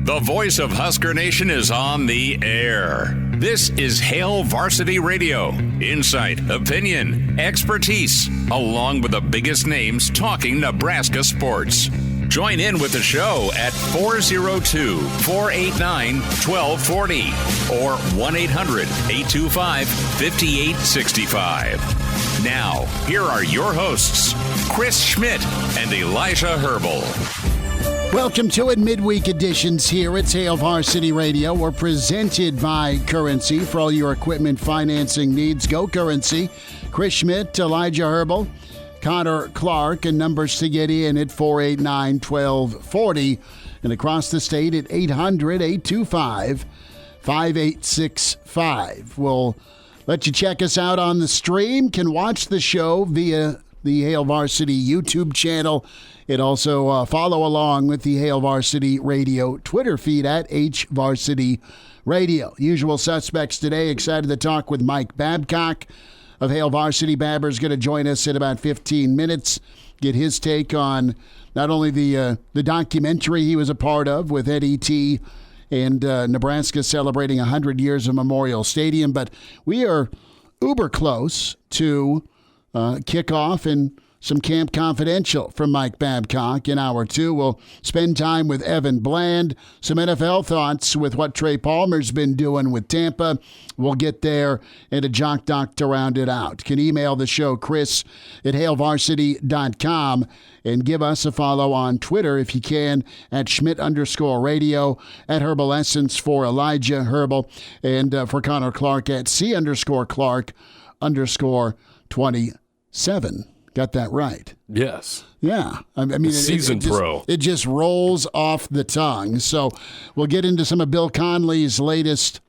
The voice of Husker Nation is on the air. This is Hail Varsity Radio. Insight, opinion, expertise, along with the biggest names talking Nebraska sports. Join in with the show at 402-489-1240 or 1-800-825-5865. Now, here are your hosts, Chris Schmidt and Elijah Herbel. Welcome to it, midweek editions here at Hail Varsity Radio. We're presented by Currency. For all your equipment financing needs, go Currency. Chris Schmidt, Elijah Herbel, Connor Clark, and numbers to get in at 489-1240 and across the state at 800-825-5865. We'll let you check us out on the stream. Can watch the show via the Hail Varsity YouTube channel. It also follow along with the Hail Varsity Radio Twitter feed at HVarsity Radio. Usual suspects today. Excited to talk with Mike Babcock of Hail Varsity. Babber's going to join us in about 15 minutes. Get his take on not only the documentary he was a part of with Eddie T. and Nebraska celebrating 100 years of Memorial Stadium, but we are uber close to kickoff and some Camp Confidential from Mike Babcock in hour two. We'll spend time with Evan Bland, some NFL thoughts with what Trey Palmer's been doing with Tampa. We'll get there, and a Jock Doc to round it out. Can email the show, Chris at hailvarsity.com, and give us a follow on Twitter if you can at Schmidt_radio, at Herbal Essence for Elijah Herbel, and for Connor Clark at C_Clark_27. Got that right. Yes. Yeah. I mean, seasoned pro. It just rolls off the tongue. So we'll get into some of Bill Conley's latest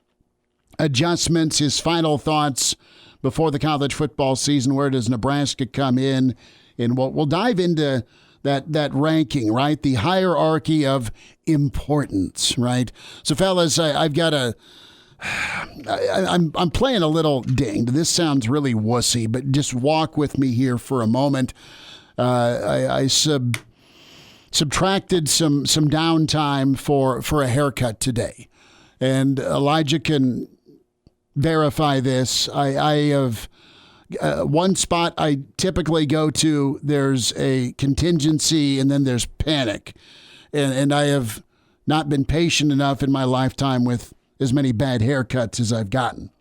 adjustments, his final thoughts before the college football season. Where does Nebraska come in? And we'll dive into that ranking, right? The hierarchy of importance, right? So, fellas, I've got I'm playing a little dinged. This sounds really wussy, but just walk with me here for a moment. I subtracted some downtime for a haircut today, and Elijah can verify this. I have one spot I typically go to. There's a contingency, and then there's panic, and I have not been patient enough in my lifetime with as many bad haircuts as I've gotten.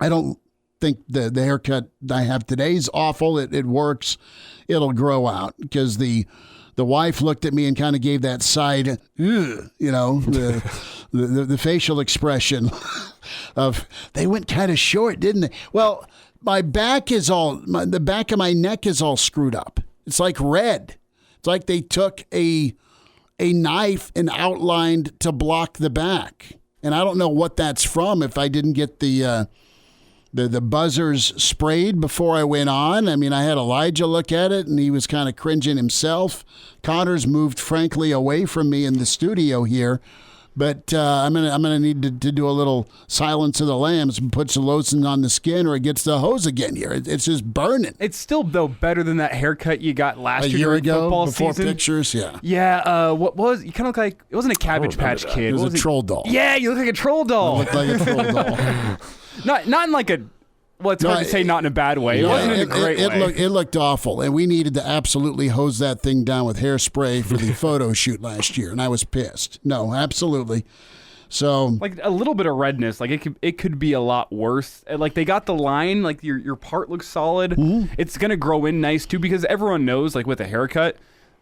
I don't think the haircut I have today is awful. It works. It'll grow out because the wife looked at me and kind of gave that side, the facial expression of they went kind of short, didn't they? Well, my back is the back of my neck is all screwed up. It's like red. It's like they took a knife and outlined to block the back. And I don't know what that's from if I didn't get the buzzers sprayed before I went on. I mean, I had Elijah look at it, and he was kind of cringing himself. Connor's moved, frankly, away from me in the studio here. But I'm gonna need to do a little Silence of the Lambs and put some lotion on the skin, or it gets the hose again here. It's just burning. It's still, though, better than that haircut you got last year ago, football before season. Pictures, yeah. Yeah, what was, you kind of look like, it wasn't a Cabbage Patch Kid. It was a troll doll. Yeah, you look like a troll doll. I look like a troll doll. Not in like a, well, it's hard to say not in a bad way. It wasn't in a great way. It looked awful, and we needed to absolutely hose that thing down with hairspray for the photo shoot last year, and I was pissed. No, absolutely. So, like a little bit of redness, like it could be a lot worse. Like they got the line, like your part looks solid. Mm-hmm. It's gonna grow in nice too, because everyone knows, like with a haircut,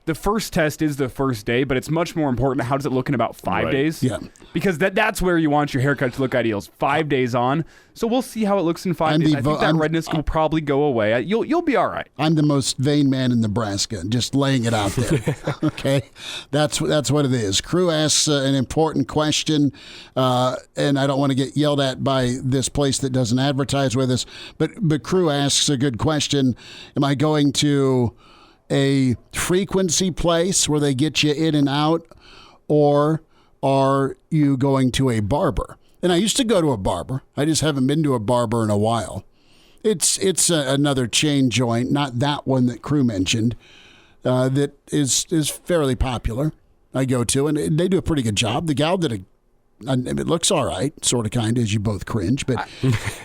the first test is the first day, but it's much more important how does it look in about 5 days. Yeah, because that's where you want your haircut to look ideal. 5 days on. So we'll see how it looks in 5 days. I think that redness will probably go away. You'll be all right. I'm the most vain man in Nebraska, just laying it out there. Okay, that's what it is. Crew asks an important question, and I don't want to get yelled at by this place that doesn't advertise with us, but Crew asks a good question. Am I going to a frequency place where they get you in and out, or are you going to a barber? And I used to go to a barber. I just haven't been to a barber in a while. It's another chain joint, not that one that Crew mentioned, that is fairly popular. I go to, and they do a pretty good job. The gal did it looks all right, sort of, kind of, as you both cringe, but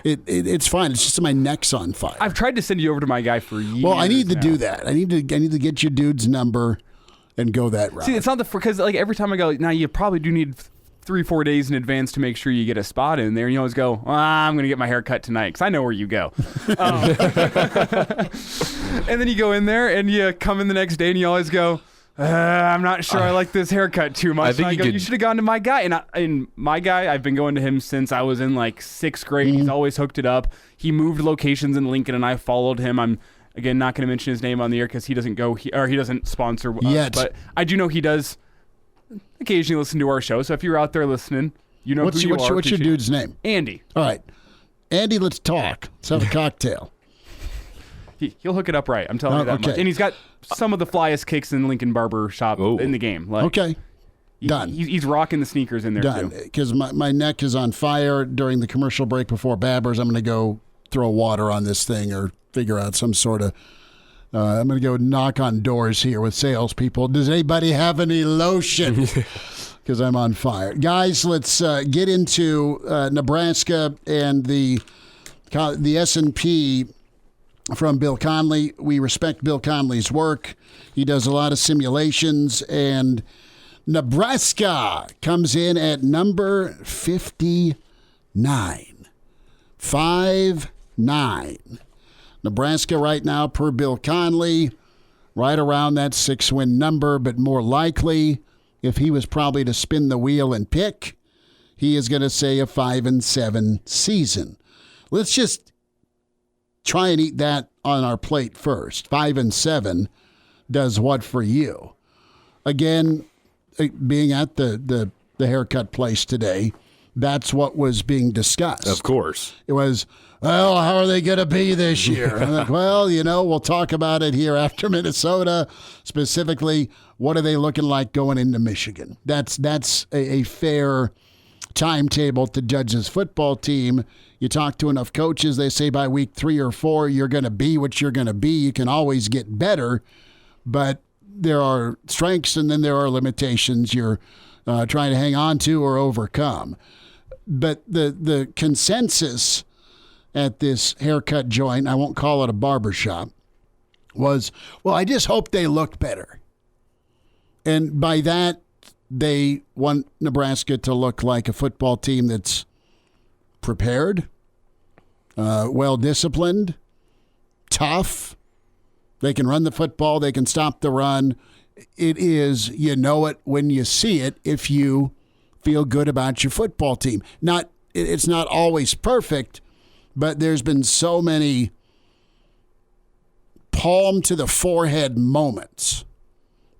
it's fine. It's just my neck's on fire. I've tried to send you over to my guy for years. Well, I need to do that. I need to get your dude's number and go that route. See, it's not because like every time I go, now you probably do need 3-4 days in advance to make sure you get a spot in there. And you always go, I'm going to get my hair cut tonight because I know where you go. And then you go in there and you come in the next day and you always go, I'm not sure I like this haircut too much. I think you should have gone to my guy. And my guy, I've been going to him since I was in like 6th grade. Mm-hmm. He's always hooked it up. He moved locations in Lincoln, and I followed him. I'm, again, not going to mention his name on the air because he doesn't go, he doesn't sponsor us. Yet. But I do know he does occasionally listen to our show. So if you're out there listening, you know who you are. What's your dude's name? Andy. All right. Andy, let's talk. Let's have a cocktail. He'll hook it up right. I'm telling you that much. And he's got some of the flyest kicks in Lincoln Barber Shop in the game. Like, okay. Done. He's rocking the sneakers in there, too. Because my neck is on fire during the commercial break before Babbers. I'm going to go throw water on this thing or figure out some sort of... I'm going to go knock on doors here with salespeople. Does anybody have any lotion? Because I'm on fire. Guys, let's get into Nebraska and the S&P from Bill Conley. We respect Bill Conley's work. He does a lot of simulations, and Nebraska comes in at number 59. 5-9. Nebraska right now, per Bill Conley, right around that 6-win number, but more likely, if he was probably to spin the wheel and pick, he is going to say a 5-7 season. Let's just try and eat that on our plate first. 5-7 does what for you? Again, being at the haircut place today, that's what was being discussed. Of course. It was, well, how are they going to be this year? I'm like, well, we'll talk about it here after Minnesota. Specifically, what are they looking like going into Michigan? That's a fair timetable to judge this football team. You talk to enough coaches, they say by week 3 or 4, you're going to be what you're going to be. You can always get better, but there are strengths and then there are limitations you're trying to hang on to or overcome. But the consensus at this haircut joint, I won't call it a barbershop, was, well, I just hope they look better. And by that, they want Nebraska to look like a football team that's prepared, well-disciplined, tough. They can run the football. They can stop the run. It is, you know it when you see it if you feel good about your football team. It's not always perfect, but there's been so many palm to the forehead moments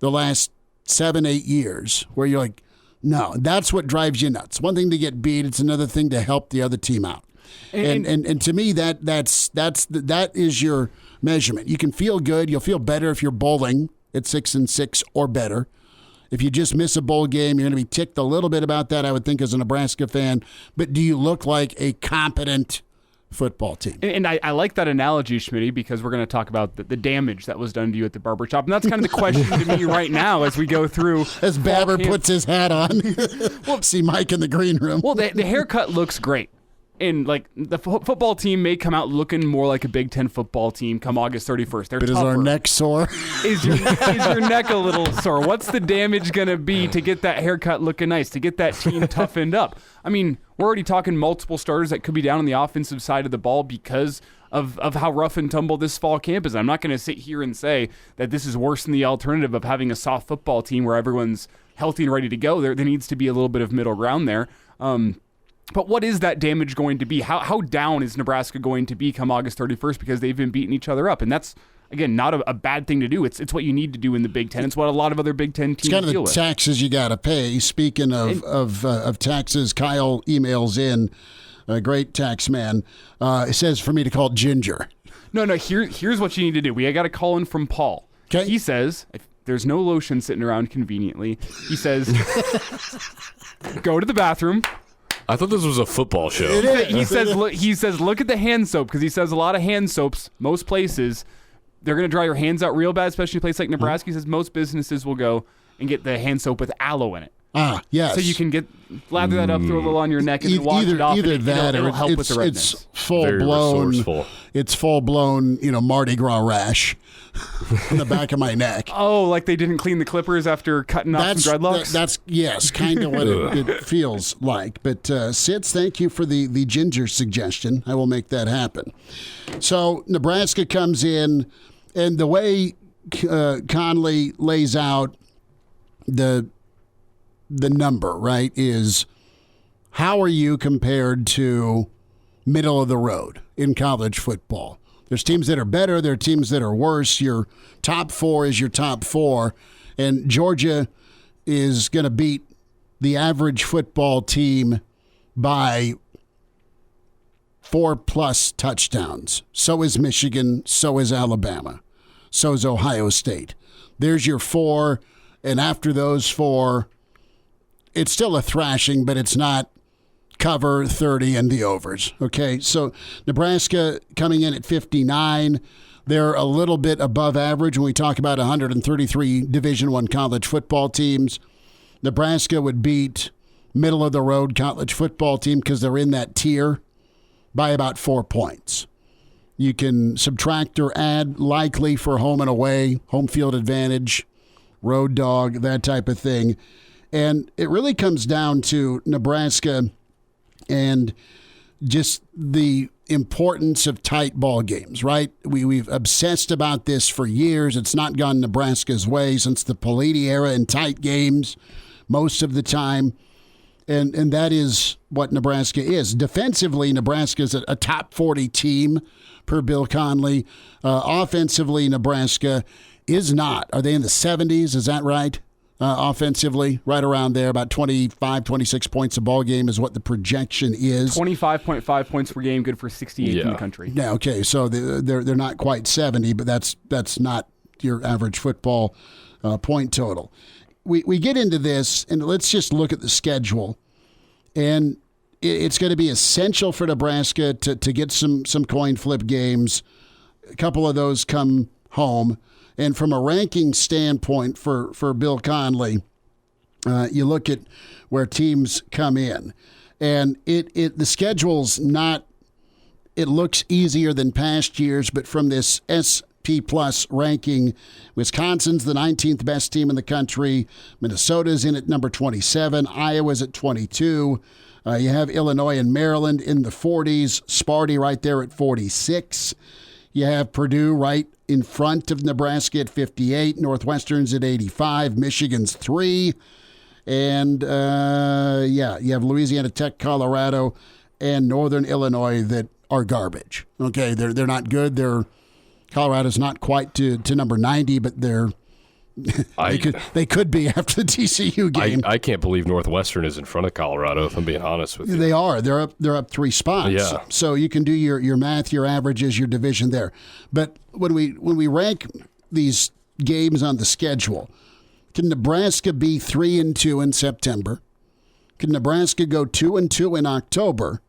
the last 7-8 years where you're like, no, that's what drives you nuts. One thing to get beat, it's another thing to help the other team out. And to me, that is your measurement. You can feel good. You'll feel better if you're bowling at 6-6 or better. If you just miss a bowl game, you're going to be ticked a little bit about that, I would think, as a Nebraska fan. But do you look like a competent football team? And I like that analogy, Schmidty, because we're going to talk about the damage that was done to you at the barbershop. And that's kind of the question to me right now as we go through. As Babber puts his hat on. We'll see Mike in the green room. Well, the haircut looks great. And, like, the football team may come out looking more like a Big Ten football team come August 31st. They're tougher. Is our neck sore? Is your neck a little sore? What's the damage going to be to get that haircut looking nice, to get that team toughened up? I mean, we're already talking multiple starters that could be down on the offensive side of the ball because of how rough and tumble this fall camp is. I'm not going to sit here and say that this is worse than the alternative of having a soft football team where everyone's healthy and ready to go. There needs to be a little bit of middle ground there. But what is that damage going to be? How down is Nebraska going to be come August 31st because they've been beating each other up? And that's, again, not a bad thing to do. It's what you need to do in the Big Ten. It's what a lot of other Big Ten teams deal with. It's kind of the taxes you got to pay. Speaking of taxes, Kyle emails in, a great tax man. It says for me to call Ginger. No. Here's what you need to do. We got a call in from Paul. Okay. He says, if there's no lotion sitting around conveniently, he says, go to the bathroom. I thought this was a football show. He says, look at the hand soap, because he says a lot of hand soaps, most places, they're going to dry your hands out real bad, especially a place like Nebraska. He says most businesses will go, and get the hand soap with aloe in it. Ah, yes. So you can lather that up, throw a little on your neck, and then wash it off. Either and that, it'll or help with the redness. It's full blown. It's full blown. Mardi Gras rash on the back of my neck. Oh, like they didn't clean the clippers after cutting off some dreadlocks. That's yes, kind of what it feels like. But Sitz, thank you for the ginger suggestion. I will make that happen. So Nebraska comes in, and the way Conley lays out the number, right, is how are you compared to middle of the road in college football? There's teams that are better. There are teams that are worse. Your top 4 is your top 4. And Georgia is going to beat the average football team by 4+ touchdowns. So is Michigan. So is Alabama. So is Ohio State. There's your 4. And after those 4, it's still a thrashing, but it's not cover 30 and the overs. Okay, so Nebraska coming in at 59. They're a little bit above average when we talk about 133 Division I college football teams. Nebraska would beat middle of the road college football team because they're in that tier by about 4 points. You can subtract or add likely for home and away, home field advantage, road dog, that type of thing. And it really comes down to Nebraska and just the importance of tight ball games, right? We've obsessed about this for years. It's not gone Nebraska's way since the Peliti era in tight games most of the time. And that is what Nebraska is. Defensively, Nebraska is a top 40 team per Bill Conley. Offensively, Nebraska is not. Are they in the 70s? Is that right? Offensively, right around there, about 25, 26 points a ball game is what the projection is. 25.5 points per game, good for 68 in the country. Yeah, okay, so they're not quite 70, but that's not your average football point total. We get into this, and let's just look at the schedule. And it's going to be essential for Nebraska to get some coin flip games. A couple of those come home. And from a ranking standpoint for Bill Conley, you look at where teams come in. And the schedule's not, it looks easier than past years, but from this SP Plus ranking, Wisconsin's the 19th best team in the country. Minnesota's in at number 27. Iowa's at 22. You have Illinois and Maryland in the 40s. Sparty right there at 46. You have Purdue right in front of Nebraska at 58. Northwestern's at 85. Michigan's 3. And, you have Louisiana Tech, Colorado, and Northern Illinois that are garbage. Okay, they're not good. Colorado's not quite to number 90, but they could be after the TCU game. I can't believe Northwestern is in front of Colorado, if I'm being honest with you. They are. They're up 3 spots. Yeah. So you can do your math, your averages, your division there. But when we rank these games on the schedule, can Nebraska be 3-2 in September? Can Nebraska go 2-2 in October?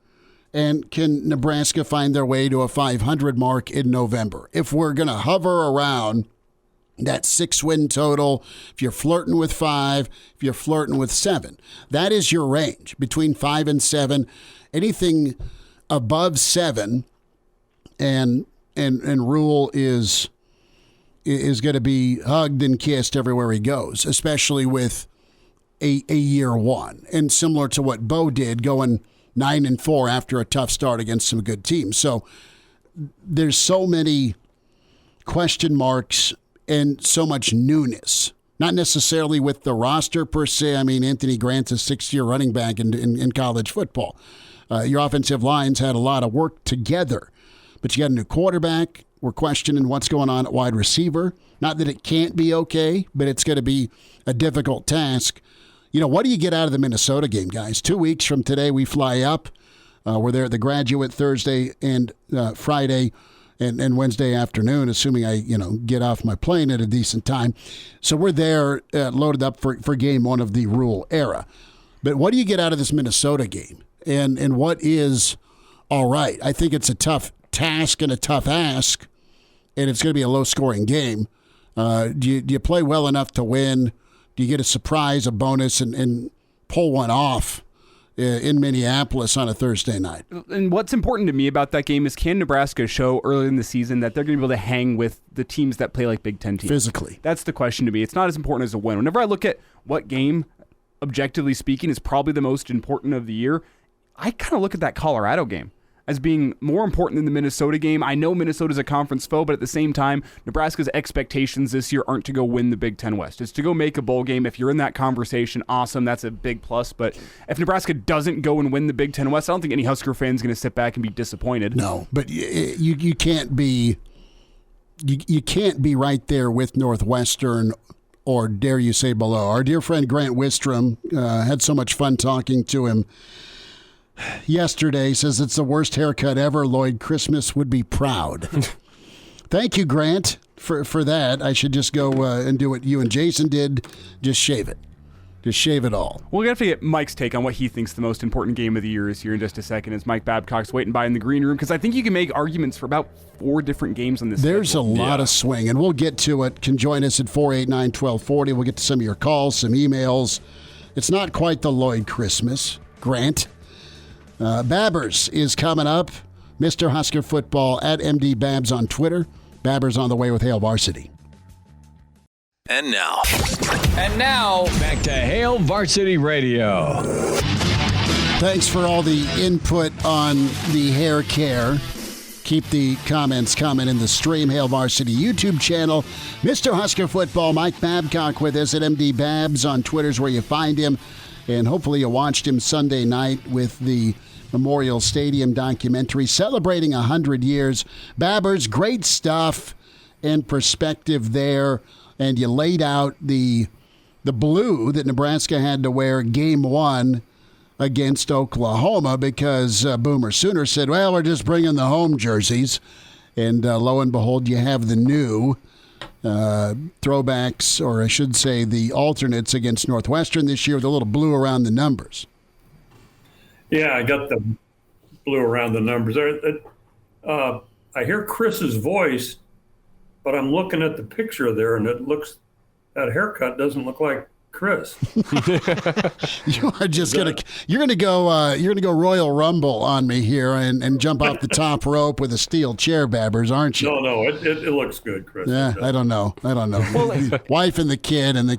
And can Nebraska find their way to a 500 mark in November? If we're going to hover around that 6-win total, if you're flirting with 5, if you're flirting with 7, that is your range between 5 and 7. Anything above 7, and Rule is going to be hugged and kissed everywhere he goes, especially with a year one, and similar to what Bo did, going 9-4 after a tough start against some good teams. So there's so many question marks and so much newness, not necessarily with the roster per se. I mean, Anthony Grant's a 6-year running back in college football. Your offensive lines had a lot of work together, but you got a new quarterback. We're questioning what's going on at wide receiver. Not that it can't be okay, but it's going to be a difficult task. What do you get out of the Minnesota game, guys? 2 weeks from today, we fly up. We're there at the Graduate Thursday and Friday and Wednesday afternoon, assuming I, get off my plane at a decent time. So we're there loaded up for game one of the Rule era. But what do you get out of this Minnesota game? And what is all right? I think it's a tough task and a tough ask, and it's going to be a low-scoring game. Do you play well enough to win? Do you get a surprise, a bonus, and pull one off in Minneapolis on a Thursday night? And what's important to me about that game is, can Nebraska show early in the season that they're going to be able to hang with the teams that play like Big Ten teams? Physically. That's the question to me. It's not as important as a win. Whenever I look at what game, objectively speaking, is probably the most important of the year, I kind of look at that Colorado game as being more important than the Minnesota game. I know Minnesota's a conference foe, but at the same time, Nebraska's expectations this year aren't to go win the Big Ten West. It's to go make a bowl game. If you're in that conversation, awesome. That's a big plus. But if Nebraska doesn't go and win the Big Ten West, I don't think any Husker fan is going to sit back and be disappointed. No, but you can't be right there with Northwestern, or dare you say below. Our dear friend Grant Wistrom had so much fun talking to him yesterday. Says it's the worst haircut ever. Lloyd Christmas would be proud. Thank you, Grant, for that. I should just go and do what you and Jason did. Just shave it. Just shave it all. We're going to have to get Mike's take on what he thinks the most important game of the year is here in just a second, as Mike Babcock's waiting by in the green room, because I think you can make arguments for about 4 different games on this There's schedule. a lot of swing, and we'll get to it. Can join us at 489-1240. We'll get to some of your calls, some emails. It's not quite the Lloyd Christmas, Grant. Babbers is coming up. Mr. Husker Football at MD Babs on Twitter. Babbers on the way with Hail Varsity. And now, back to Hail Varsity Radio. Thanks for all the input on the hair care. Keep the comments coming in the stream. Hail Varsity YouTube channel. Mr. Husker Football, Mike Babcock with us at MD Babs on Twitter's where you find him. And hopefully you watched him Sunday night with the Memorial Stadium documentary celebrating 100 years. Babbers, great stuff and perspective there. And you laid out the blue that Nebraska had to wear game 1 against Oklahoma because Boomer Sooner said, well, we're just bringing the home jerseys. And lo and behold, you have the new throwbacks, or I should say the alternates against Northwestern this year with a little blue around the numbers. Yeah, I got the blue around the numbers. I hear Chris's voice, but I'm looking at the picture there, and that haircut doesn't look like Chris. You are just you're gonna go Royal Rumble on me here and jump off the top rope with a steel chair, Babbers, aren't you? No, it looks good, Chris. Yeah, I don't know. Well, wife and the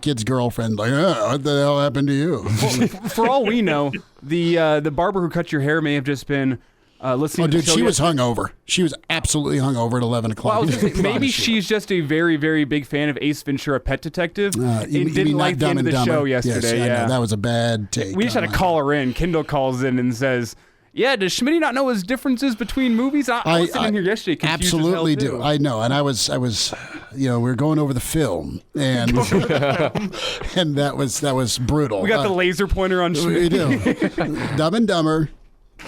kid's girlfriend like, oh, what the hell happened to you? Well, for all we know, the barber who cut your hair may have just been listening. Oh, dude, she was hungover. She was absolutely hungover at 11 o'clock. Well, maybe she's just a very, very big fan of Ace Ventura: Pet Detective and didn't like the end of the show yesterday. Yes, yeah, I know. That was a bad take. We just had to call her in. Kendall calls in and says, yeah, does Schmidty not know his differences between movies? I was sitting here yesterday confused absolutely as hell, do. too. I know. And I was, we were going over the film, and and that was brutal. We got the laser pointer on Schmidt. We do. Dumb and Dumber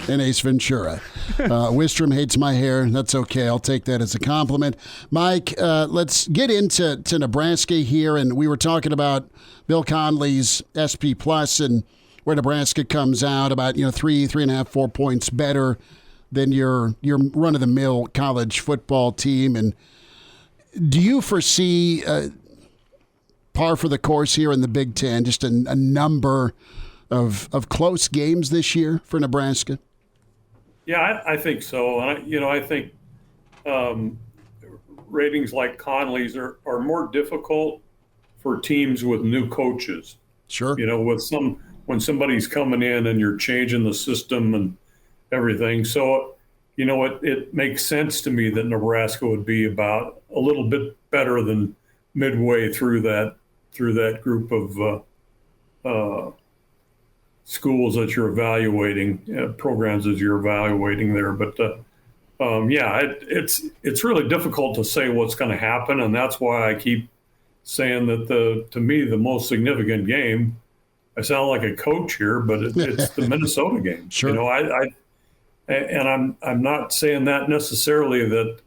and Ace Ventura. Wistrom hates my hair. That's okay. I'll take that as a compliment. Mike, let's get into Nebraska here. And we were talking about Bill Conley's SP Plus and where Nebraska comes out about 3.5, 4 points better than your run-of-the-mill college football team. And do you foresee par for the course here in the Big Ten, just a number of close games this year for Nebraska? Yeah, I think so. And I think ratings like Conley's are more difficult for teams with new coaches. Sure. When somebody's coming in and you're changing the system and everything. So, it makes sense to me that Nebraska would be about a little bit better than midway through that group of schools that you're evaluating, programs that you're evaluating there. But it's really difficult to say what's going to happen, and that's why I keep saying that to me the most significant game. I sound like a coach here, but it's the Minnesota game. Sure. I'm not saying that necessarily that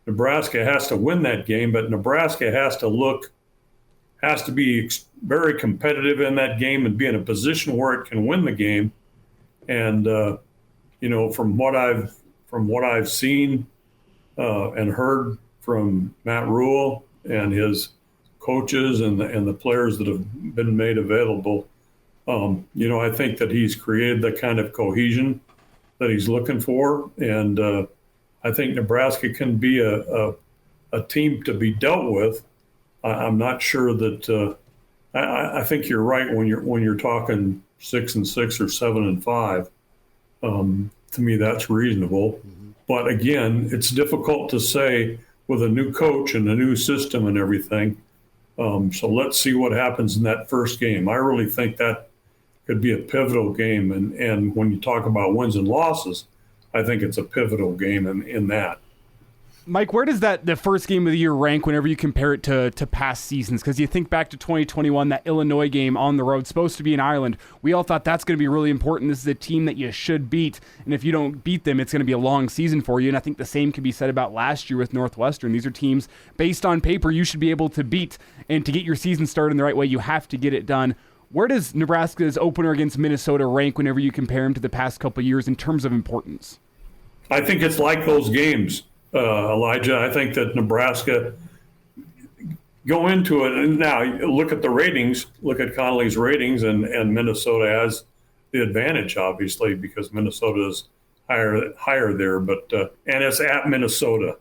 Nebraska has to win that game, but Nebraska has to be very competitive in that game and be in a position where it can win the game. And from what I've seen and heard from Matt Rule and his coaches and the players that have been made available, I think that he's created the kind of cohesion that he's looking for. And I think Nebraska can be a team to be dealt with. I'm not sure that I think you're right when you're talking 6-6 or 7-5. To me, that's reasonable. Mm-hmm. But again, it's difficult to say with a new coach and a new system and everything. So let's see what happens in that first game. I really think that could be a pivotal game. And when you talk about wins and losses, I think it's a pivotal game in that. Mike, where does the first game of the year rank whenever you compare it to past seasons? Because you think back to 2021, that Illinois game on the road, supposed to be in Ireland. We all thought that's going to be really important. This is a team that you should beat. And if you don't beat them, it's going to be a long season for you. And I think the same can be said about last year with Northwestern. These are teams, based on paper, you should be able to beat. And to get your season started in the right way, you have to get it done. Where does Nebraska's opener against Minnesota rank whenever you compare them to the past couple of years in terms of importance? I think it's like those games. Elijah, I think that Nebraska go into it, and now look at the ratings, look at Connolly's ratings, and Minnesota has the advantage, obviously, because Minnesota is higher there. But and it's at Minnesota.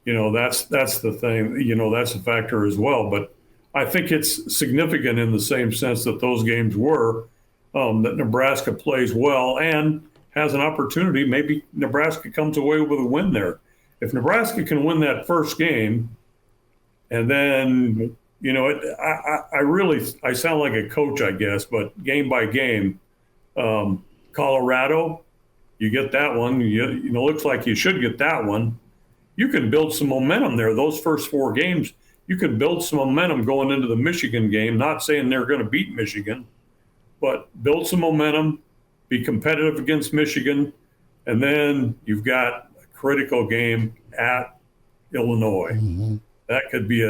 That's the thing. That's a factor as well. But I think it's significant in the same sense that those games were, that Nebraska plays well and has an opportunity. Maybe Nebraska comes away with a win there. If Nebraska can win that first game, and then, I sound like a coach, I guess, but game by game, Colorado, you get that one. Looks like you should get that one. You can build some momentum there. Those first 4 games, you can build some momentum going into the Michigan game. Not saying they're going to beat Michigan, but build some momentum, be competitive against Michigan, and then you've got critical game at Illinois. Mm-hmm. That could be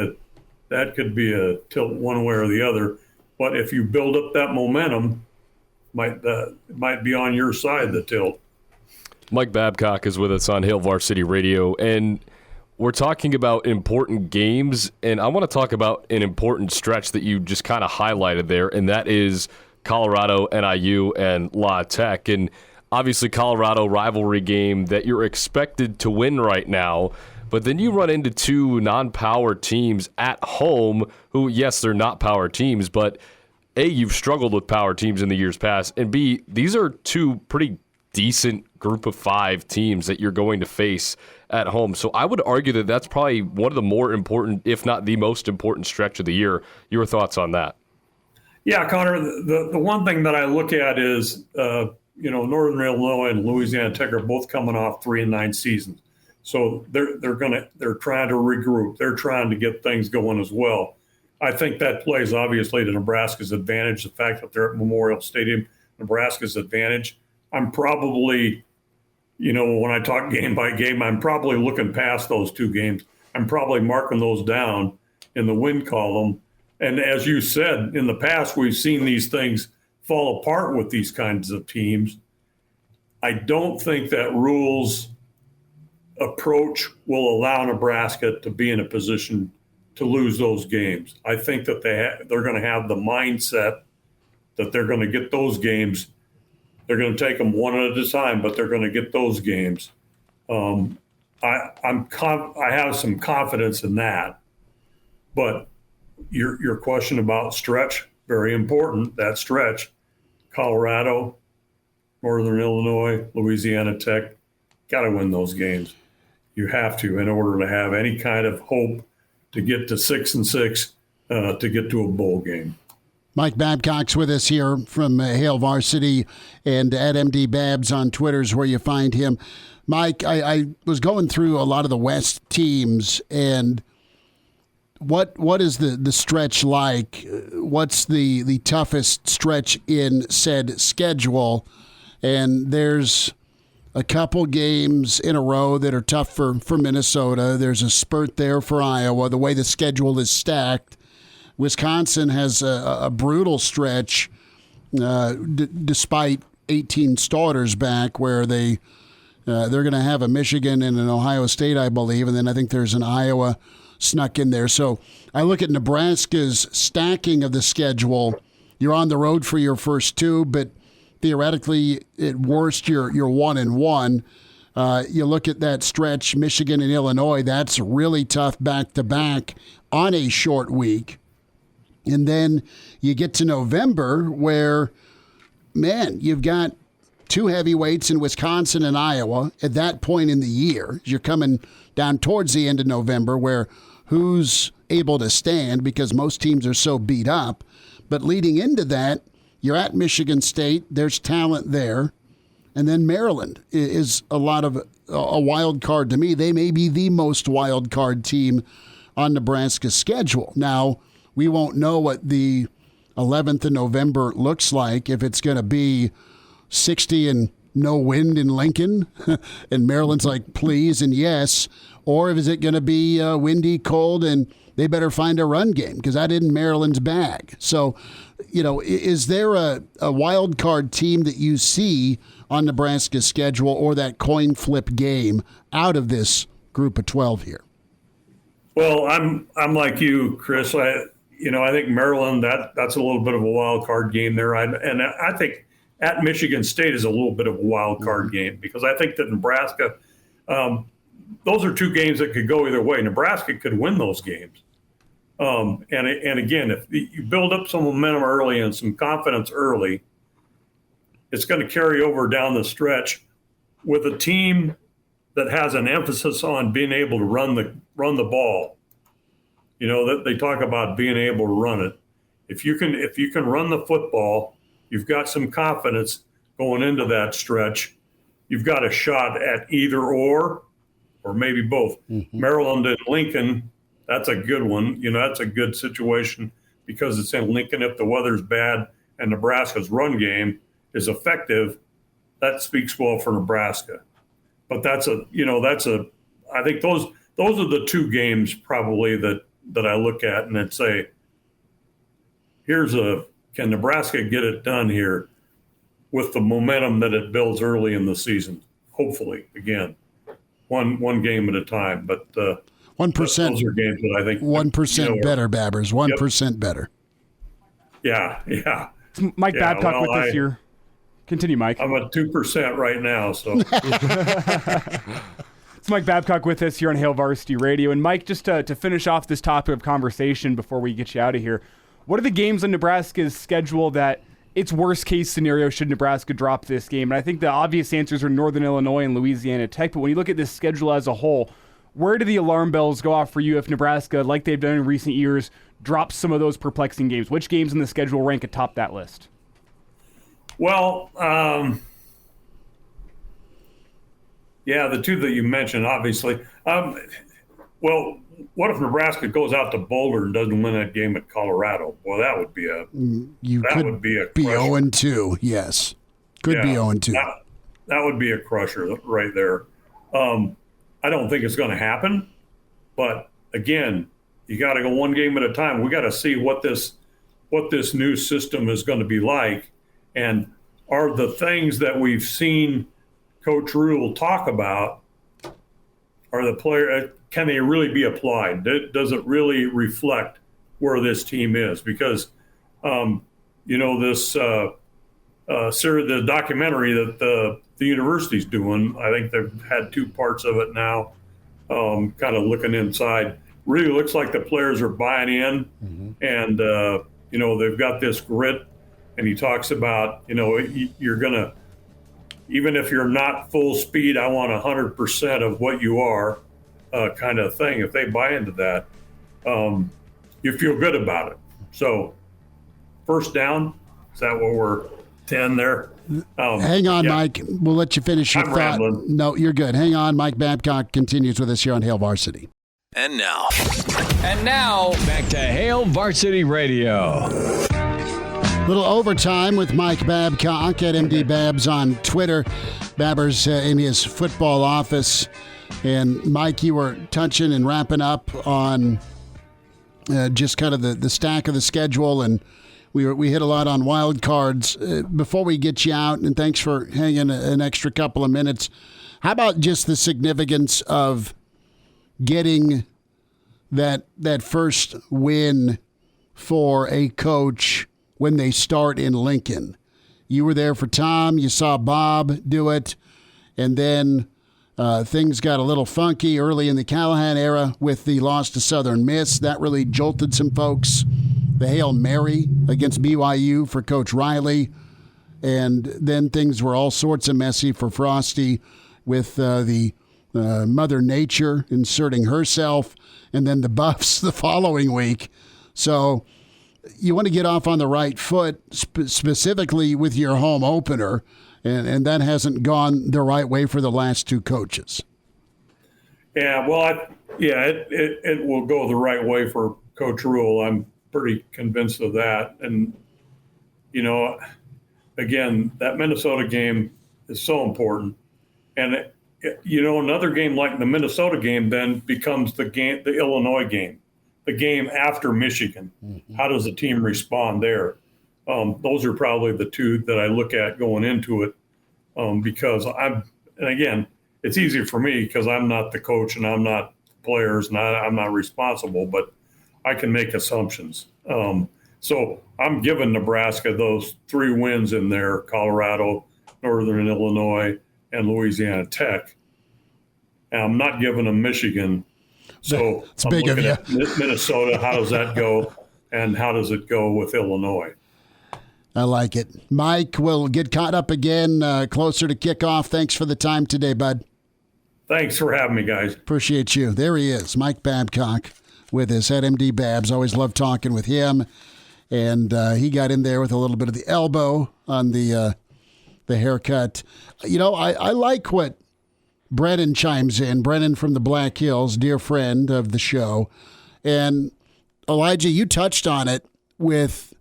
a tilt one way or the other. But if you build up that momentum, it might be on your side, the tilt. Mike Babcock is with us on Hail Varsity Radio, and we're talking about important games, and I want to talk about an important stretch that you just kind of highlighted there, and that is Colorado, NIU, and La Tech. And obviously, Colorado rivalry game that you're expected to win right now, but then you run into 2 non-power teams at home who, yes, they're not power teams, but A, you've struggled with power teams in the years past, and B, these are 2 pretty decent group of 5 teams that you're going to face at home. So I would argue that that's probably one of the more important, if not the most important stretch of the year. Your thoughts on that? Yeah, Connor, the one thing that I look at is Northern Illinois and Louisiana Tech are both coming off 3-9 seasons. So they're trying to regroup. They're trying to get things going as well. I think that plays obviously to Nebraska's advantage, the fact that they're at Memorial Stadium, Nebraska's advantage. I'm probably, when I talk game by game, I'm probably looking past those 2 games. I'm probably marking those down in the win column. And as you said, in the past, we've seen these things fall apart with these kinds of teams. I don't think that rules approach will allow Nebraska to be in a position to lose those games. I think that they're going to have the mindset that they're going to get those games. They're going to take them one at a time, but they're going to get those games. I have some confidence in that. But your question about stretch, very important, that stretch. Colorado, Northern Illinois, Louisiana Tech, got to win those games. You have to in order to have any kind of hope to get to 6-6, to get to a bowl game. Mike Babcock's with us here from Hail Varsity, and at MD Babs on Twitter is where you find him. Mike, I was going through a lot of the West teams, and what is the stretch like? What's the toughest stretch in said schedule? And there's a couple games in a row that are tough for Minnesota. There's a spurt there for Iowa, the way the schedule is stacked. Wisconsin has a brutal stretch despite 18 starters back, where they're going to have a Michigan and an Ohio State, I believe, and then I think there's an Iowa snuck in there. So I look at Nebraska's stacking of the schedule. You're on the road for your first two, but theoretically, at worst, you're 1-1. You look at that stretch, Michigan and Illinois, that's really tough back-to-back on a short week. And then you get to November where, man, you've got two heavyweights in Wisconsin and Iowa at that point in the year. You're coming down towards the end of November where who's able to stand because most teams are so beat up. But leading into that, you're at Michigan State. There's talent there. And then Maryland is a lot of a wild card to me. They may be the most wild card team on Nebraska's schedule. Now, we won't know what the 11th of November looks like, if it's going to be 60 and no wind in Lincoln and Maryland's like, please and yes, or is it going to be windy, cold, and they better find a run game because that isn't Maryland's bag. So, is there a wild card team that you see on Nebraska's schedule or that coin flip game out of this group of 12 here? Well, I'm like you, Chris. I think Maryland, that's a little bit of a wild card game there. I think at Michigan State is a little bit of a wild card game because I think that Nebraska, those are two games that could go either way. Nebraska could win those games. And again, if you build up some momentum early and some confidence early, it's going to carry over down the stretch with a team that has an emphasis on being able to run the ball. That they talk about being able to run it. If you can run the football, you've got some confidence going into that stretch. You've got a shot at either or maybe both. Mm-hmm. Maryland and Lincoln, that's a good one. That's a good situation because it's in Lincoln. If the weather's bad and Nebraska's run game is effective, that speaks well for Nebraska. But I think those are the two games probably that I look at and I'd say, can Nebraska get it done here with the momentum that it builds early in the season? Hopefully, again, one game at a time. But 1%. Those are games that I think 1% better, Babbers. 1% better. Yeah. It's Mike Babcock with this year. Continue, Mike. I'm at 2% right now, so. It's Mike Babcock with us here on Hail Varsity Radio. And Mike, just to finish off this topic of conversation before we get you out of here, what are the games on Nebraska's schedule that it's worst case scenario should Nebraska drop this game? And I think the obvious answers are Northern Illinois and Louisiana Tech. But when you look at this schedule as a whole, where do the alarm bells go off for you if Nebraska, like they've done in recent years, drops some of those perplexing games? Which games in the schedule rank atop that list? Well, the two that you mentioned, obviously. Well, what if Nebraska goes out to Boulder and doesn't win that game at Colorado? Well, that would be a would be 0-2. Yes, could be 0-2. That would be a crusher right there. I don't think it's going to happen, but again, you got to go one game at a time. We got to see what this new system is going to be like, and are the things that we've seen Coach Rule talk about, are the player, can they really be applied? Does it really reflect where this team is? Because, this the documentary that the university's doing, I think they've had two parts of it now, kind of looking inside. Really looks like the players are buying in, and, they've got this grit. And he talks about, you're going to, even if you're not full speed, I want 100% of what you are, kind of thing. If they buy into that, you feel good about it. So, first down, is that what we're 10 there? Hang on, Mike. We'll let you finish your thought. Rambling. No, you're good. Hang on. Mike Babcock continues with us here on Hail Varsity. And now, back to Hail Varsity Radio. Little overtime with Mike Babcock at MD Babs on Twitter. Babbers in his football office. And Mike, you were touching and wrapping up on just kind of the stack of the schedule, and we hit a lot on wild cards. Before we get you out, and thanks for hanging an extra couple of minutes, how about just the significance of getting that first win for a coach when they start in Lincoln. You were there for Tom. You saw Bob do it. And then things got a little funky early in the Callahan era with the loss to Southern Miss. That really jolted some folks. The Hail Mary against BYU for Coach Riley. And then things were all sorts of messy for Frosty with the Mother Nature inserting herself, and then the Buffs the following week. So you want to get off on the right foot, specifically with your home opener, and that hasn't gone the right way for the last two coaches. Yeah, well, it will go the right way for Coach Rule. I'm pretty convinced of that. And, again, that Minnesota game is so important. And, another game like the Minnesota game then becomes the Illinois game, the game after Michigan. Mm-hmm. How does the team respond there? Those are probably the two that I look at going into it because and again, it's easier for me because I'm not the coach and I'm not players and I'm not responsible, but I can make assumptions. So I'm giving Nebraska those 3 wins in there: Colorado, Northern Illinois, and Louisiana Tech. And I'm not giving them Michigan. So it's I'm big looking of at Minnesota. How does that go? And how does it go with Illinois? I like it. Mike, we'll get caught up again closer to kickoff. Thanks for the time today, bud. Thanks for having me, guys. Appreciate you. There he is, Mike Babcock with us at MD Babs. Always love talking with him. And he got in there with a little bit of the elbow on the haircut. I like what Brennan chimes in. Brennan from the Black Hills, dear friend of the show. And Elijah, you touched on it with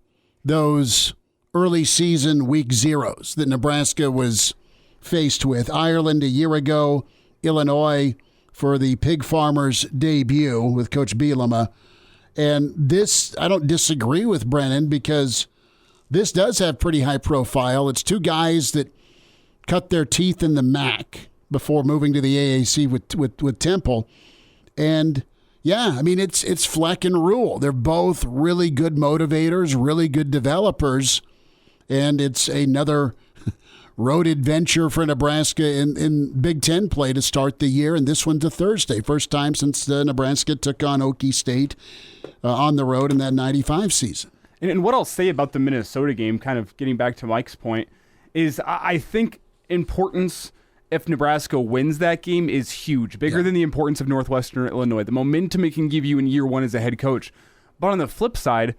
those early season week zeros that Nebraska was faced with. Ireland a year ago, Illinois for the Pig Farmers debut with Coach Bielema. And this, I don't disagree with Brennan because this does have pretty high profile. It's 2 guys that cut their teeth in the MAC before moving to the AAC with Temple. And yeah, I mean, it's Fleck and Rule. They're both really good motivators, really good developers. And it's another road adventure for Nebraska in Big Ten play to start the year. And this one's a Thursday. First time since Nebraska took on Okie State on the road in that 95 season. And what I'll say about the Minnesota game, kind of getting back to Mike's point, is I think importance, if Nebraska wins that game, is huge. Bigger than the importance of Northwestern Illinois. The momentum it can give you in year one as a head coach. But on the flip side,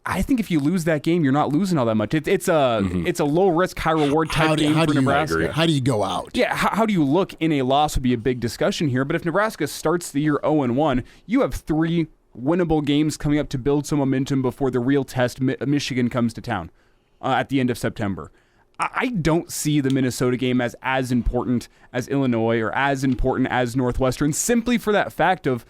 I think if you lose that game, you're not losing all that much. It's a low risk, high reward type game for Nebraska. How do you go out? Yeah, how do you look in a loss would be a big discussion here. But if Nebraska starts the year 0-1, you have 3 winnable games coming up to build some momentum before the real test, Michigan, comes to town at the end of September. I don't see the Minnesota game as important as Illinois or as important as Northwestern, simply for that fact of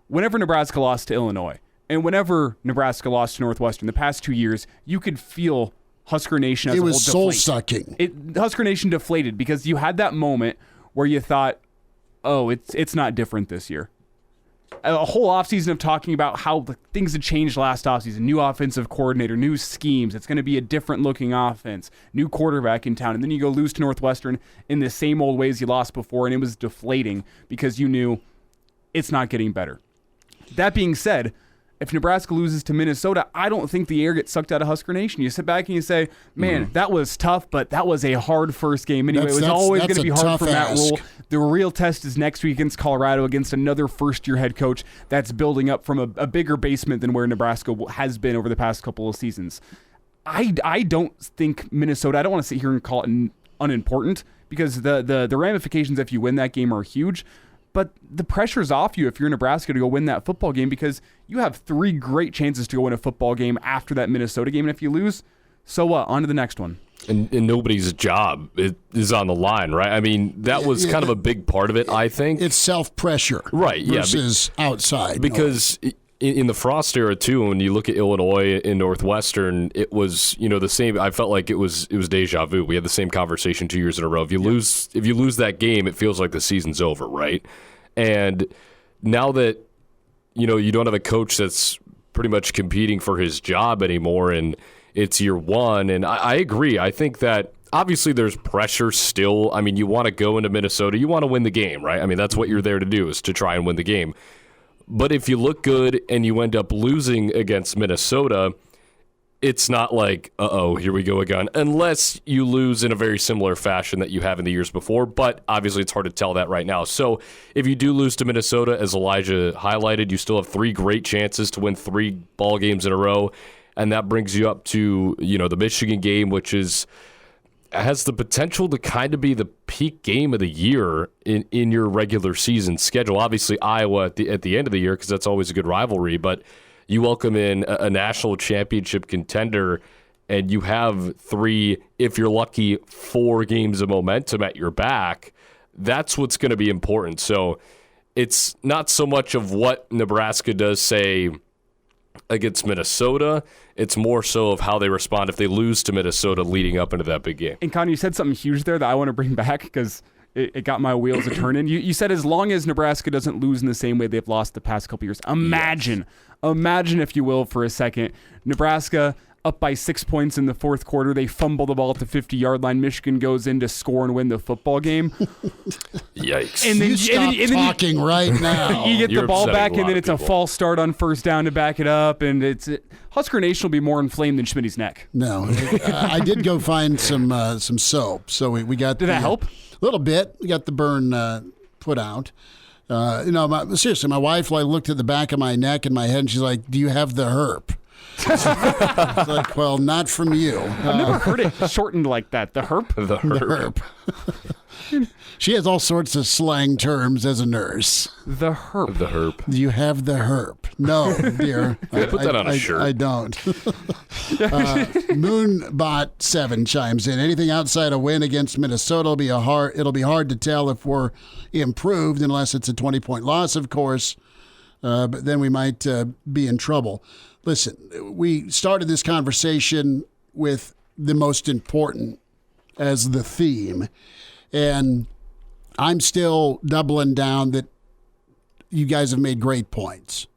whenever Nebraska lost to Illinois and whenever Nebraska lost to Northwestern the past 2 years, you could feel Husker Nation as a whole deflate. It was soul-sucking. Husker Nation deflated because you had that moment where you thought, oh, it's not different this year. A whole offseason of talking about how things had changed last offseason. New offensive coordinator, new schemes. It's going to be a different looking offense. New quarterback in town. And then you go lose to Northwestern in the same old ways you lost before, and it was deflating because you knew it's not getting better. That being said, if Nebraska loses to Minnesota, I don't think the air gets sucked out of Husker Nation. You sit back and you say, man, that was tough, but that was a hard first game anyway. It was always going to be hard for Matt Rule. The real test is next week against Colorado, against another first-year head coach that's building up from a bigger basement than where Nebraska has been over the past couple of seasons. I don't think Minnesota, I don't want to sit here and call it unimportant because the ramifications if you win that game are huge. But the pressure's off you if you're Nebraska to go win that football game because you have 3 great chances to go win a football game after that Minnesota game. And if you lose, so what? On to the next one. And nobody's job is on the line, right? I mean, that was kind of a big part of it, I think. It's self-pressure. Right, versus outside. Because in the Frost era, too, when you look at Illinois and Northwestern, it was, the same. I felt like it was deja vu. We had the same conversation 2 years in a row. If you lose that game, it feels like the season's over, right? And now that you don't have a coach that's pretty much competing for his job anymore, and it's year one. And I agree. I think that obviously there's pressure still. I mean, you want to go into Minnesota. You want to win the game, right? I mean, that's what you're there to do, is to try and win the game. But if you look good and you end up losing against Minnesota, it's not like, here we go again, unless you lose in a very similar fashion that you have in the years before. But obviously it's hard to tell that right now. So if you do lose to Minnesota, as Elijah highlighted, you still have 3 great chances to win 3 ball games in a row. And that brings you up to, the Michigan game, which has the potential to kind of be the peak game of the year in your regular season schedule. Obviously Iowa at the end of the year, because that's always a good rivalry, but you welcome in a national championship contender, and you have 3, if you're lucky, 4 games of momentum at your back. That's what's going to be important. So it's not so much of what Nebraska does, say, against Minnesota. It's more so of how they respond if they lose to Minnesota leading up into that big game. And Con, you said something huge there that I want to bring back, because it got my wheels a turning. You said as long as Nebraska doesn't lose in the same way they've lost the past couple years. Imagine, if you will, for a second, Nebraska up by 6 points in the fourth quarter. They fumble the ball at the 50-yard line. Michigan goes in to score and win the football game. Yikes. And then stop talking right now. You get You're the ball back, and then it's people. a false start on first down to back it up. And Husker Nation will be more inflamed than Schmidty's neck. No. I did go find some soap. So we got. Did that help? A little bit. We got the burn put out. Seriously, my wife looked at the back of my neck and my head, and she's like, "Do you have the herp?" It's like, well, not from you. I've never heard it shortened like that. The herp? The herp. She has all sorts of slang terms as a nurse. The herp. The herp. Do you have the herp? No, dear. Put that on a shirt. I don't. Moonbot7 chimes in. Anything outside a win against Minnesota it'll be hard to tell if we're improved, unless it's a 20-point loss, of course. But then we might be in trouble. Listen, we started this conversation with the most important as the theme, and I'm still doubling down that you guys have made great points.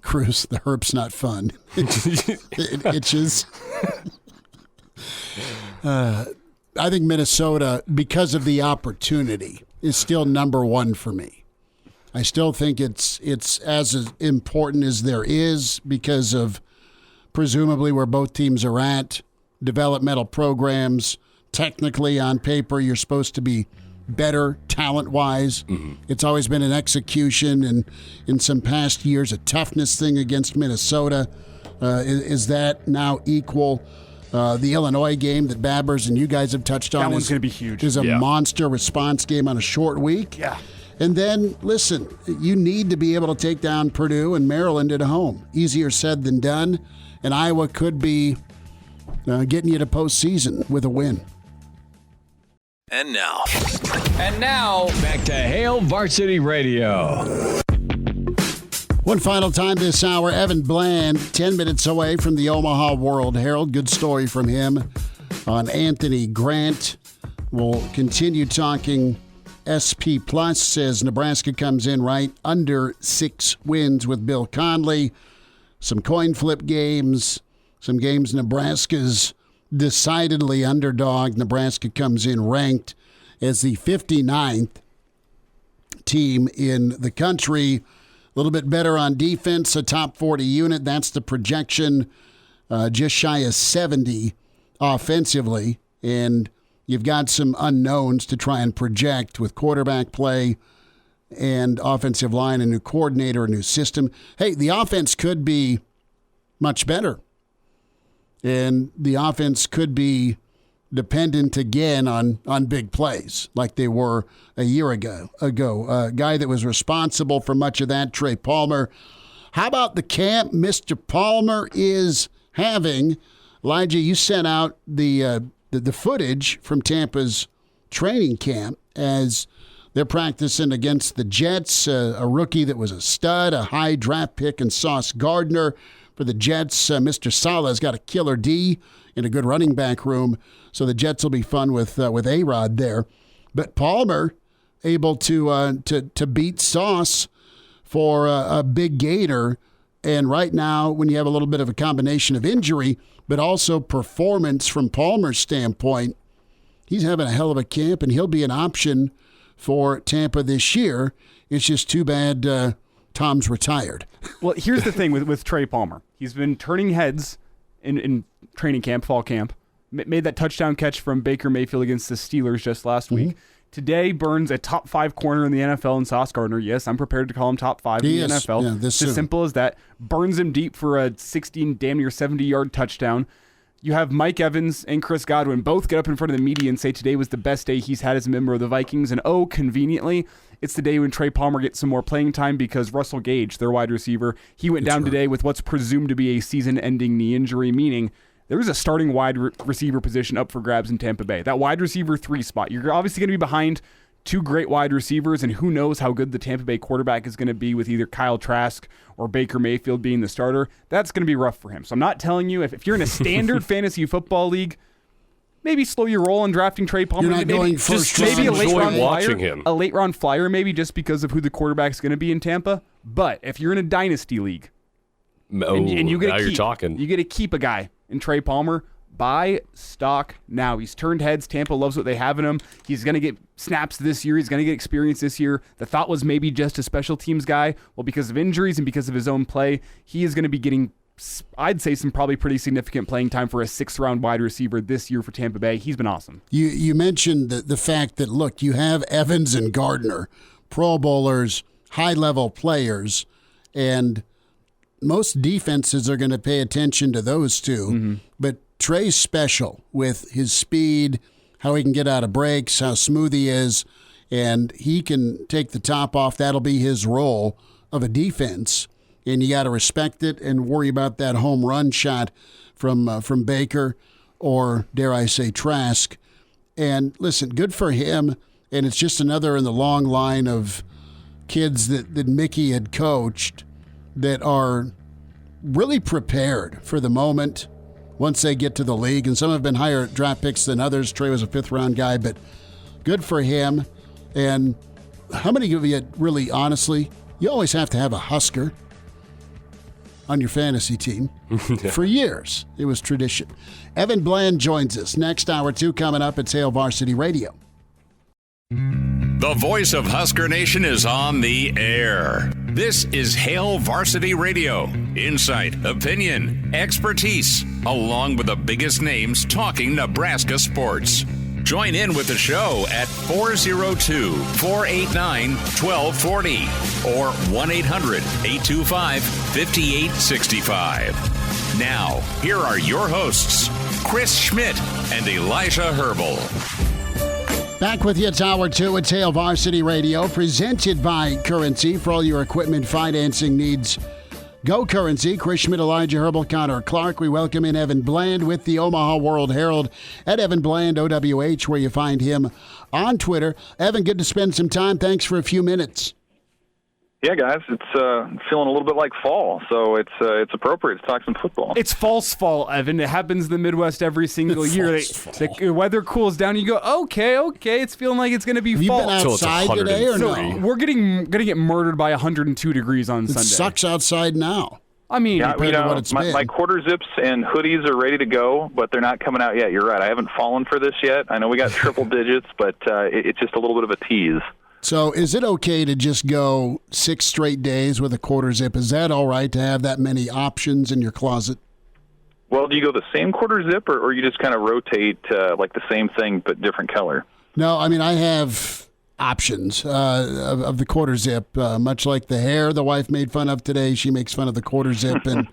Cruz, the herp's not fun. It itches. I think Minnesota, because of the opportunity, is still number one for me. I still think it's as important as there is, because of presumably where both teams are at, developmental programs. Technically, on paper, you're supposed to be better talent-wise. Mm-hmm. It's always been an execution and in some past years a toughness thing against Minnesota. Is that now equal? The Illinois game that Babbers and you guys have touched on. That one's going to be huge. Is a monster response game on a short week. Yeah. And then, listen, you need to be able to take down Purdue and Maryland at home. Easier said than done. And Iowa could be getting you to postseason with a win. And now, back to Hail Varsity Radio. One final time this hour, Evan Bland, 10 minutes away from the Omaha World Herald. Good story from him on Anthony Grant. We'll continue talking SP Plus as Nebraska comes in right under 6 wins with Bill Conley. Some coin flip games, some games Nebraska's decidedly underdog. Nebraska comes in ranked as the 59th team in the country. A little bit better on defense, a top 40 unit. That's the projection, just shy of 70 offensively. And you've got some unknowns to try and project with quarterback play and offensive line, a new coordinator, a new system. Hey, the offense could be much better. And the offense could be dependent again on big plays like they were a year ago. A guy that was responsible for much of that, Trey Palmer. How about the camp Mr. Palmer is having? Elijah, you sent out the footage from Tampa's training camp as they're practicing against the Jets, a rookie that was a stud, a high draft pick, and Sauce Gardner. For the Jets, Mr. Salah's got a killer D and a good running back room, so the Jets will be fun with A-Rod there. But Palmer able to beat Sauce for a big gainer. And right now, when you have a little bit of a combination of injury, but also performance from Palmer's standpoint, he's having a hell of a camp, and he'll be an option for Tampa this year. It's just too bad Tom's retired. Well, here's the thing with Trey Palmer. He's been turning heads in training camp, fall camp. Made that touchdown catch from Baker Mayfield against the Steelers just last week. Today, Burns a top 5 corner in the NFL in Sauce Gardner. Yes, I'm prepared to call him top 5 in the NFL. Yeah, it's as simple as that. Burns him deep for a 16, damn near 70-yard touchdown. You have Mike Evans and Chris Godwin both get up in front of the media and say today was the best day he's had as a member of the Vikings. And conveniently, it's the day when Trey Palmer gets some more playing time because Russell Gage, their wide receiver, he went down today with what's presumed to be a season-ending knee injury, meaning there is a starting wide receiver position up for grabs in Tampa Bay. That wide receiver 3 spot. You're obviously going to be behind 2 great wide receivers, and who knows how good the Tampa Bay quarterback is going to be with either Kyle Trask or Baker Mayfield being the starter. That's going to be rough for him. So I'm not telling you, if you're in a standard fantasy football league, maybe slow your roll on drafting Trey Palmer. You're not going first round. Maybe a late round watching flyer, him. a late round flyer, maybe just because of who the quarterback's going to be in Tampa. But if you're in a dynasty league, and you get you get to keep a guy in Trey Palmer, buy stock now. He's turned heads. Tampa loves what they have in him. He's going to get snaps this year. He's going to get experience this year. The thought was maybe just a special teams guy. Well, because of injuries and because of his own play, he is going to be getting, I'd say, some probably pretty significant playing time for a 6th-round wide receiver this year for Tampa Bay. He's been awesome. You mentioned the fact that, look, you have Evans and Gardner, Pro Bowlers, high-level players, and most defenses are going to pay attention to those two. But Trey's special with his speed, how he can get out of breaks, how smooth he is, and he can take the top off. That'll be his role of a defense, and you got to respect it and worry about that home run shot from Baker or, dare I say, Trask. And listen, good for him, and it's just another in the long line of kids that Mickey had coached that are really prepared for the moment once they get to the league, and some have been higher draft picks than others. Trey was a 5th-round guy, but good for him. And how many of you, really honestly, you always have to have a Husker on your fantasy team. For years, it was tradition. Evan Bland joins us. Next hour 2 coming up at Hail Varsity Radio. The voice of Husker Nation is on the air. This is Hail Varsity Radio. Insight, opinion, expertise, along with the biggest names talking Nebraska sports. Join in with the show at 402-489-1240 or 1-800-825-5865. Now, here are your hosts, Chris Schmidt and Elijah Herbel. Back with you, it's Hour 2 at Hail Varsity Radio, presented by Currency. For all your equipment financing needs, go Currency. Chris Schmidt, Elijah Herbel, Connor Clark. We welcome in Evan Bland with the Omaha World Herald at Evan Bland, OWH, where you find him on Twitter. Evan, good to spend some time. Thanks for a few minutes. Yeah, guys, it's feeling a little bit like fall, so it's appropriate to talk some football. It's false fall, Evan. It happens in the Midwest every single year. The weather cools down, you go, okay, it's feeling like it's going to be fall. Have you been outside today or no? We're going to get murdered by 102 degrees on Sunday. It sucks outside now. I mean, yeah, my quarter zips and hoodies are ready to go, but they're not coming out yet. You're right. I haven't fallen for this yet. I know we got triple digits, but it's just a little bit of a tease. So is it okay to just go 6 straight days with a quarter zip? Is that all right to have that many options in your closet? Well, do you go the same quarter zip, or you just kind of rotate like the same thing but different color? No, I mean, I have options of the quarter zip, much like the hair the wife made fun of today. She makes fun of the quarter zip, and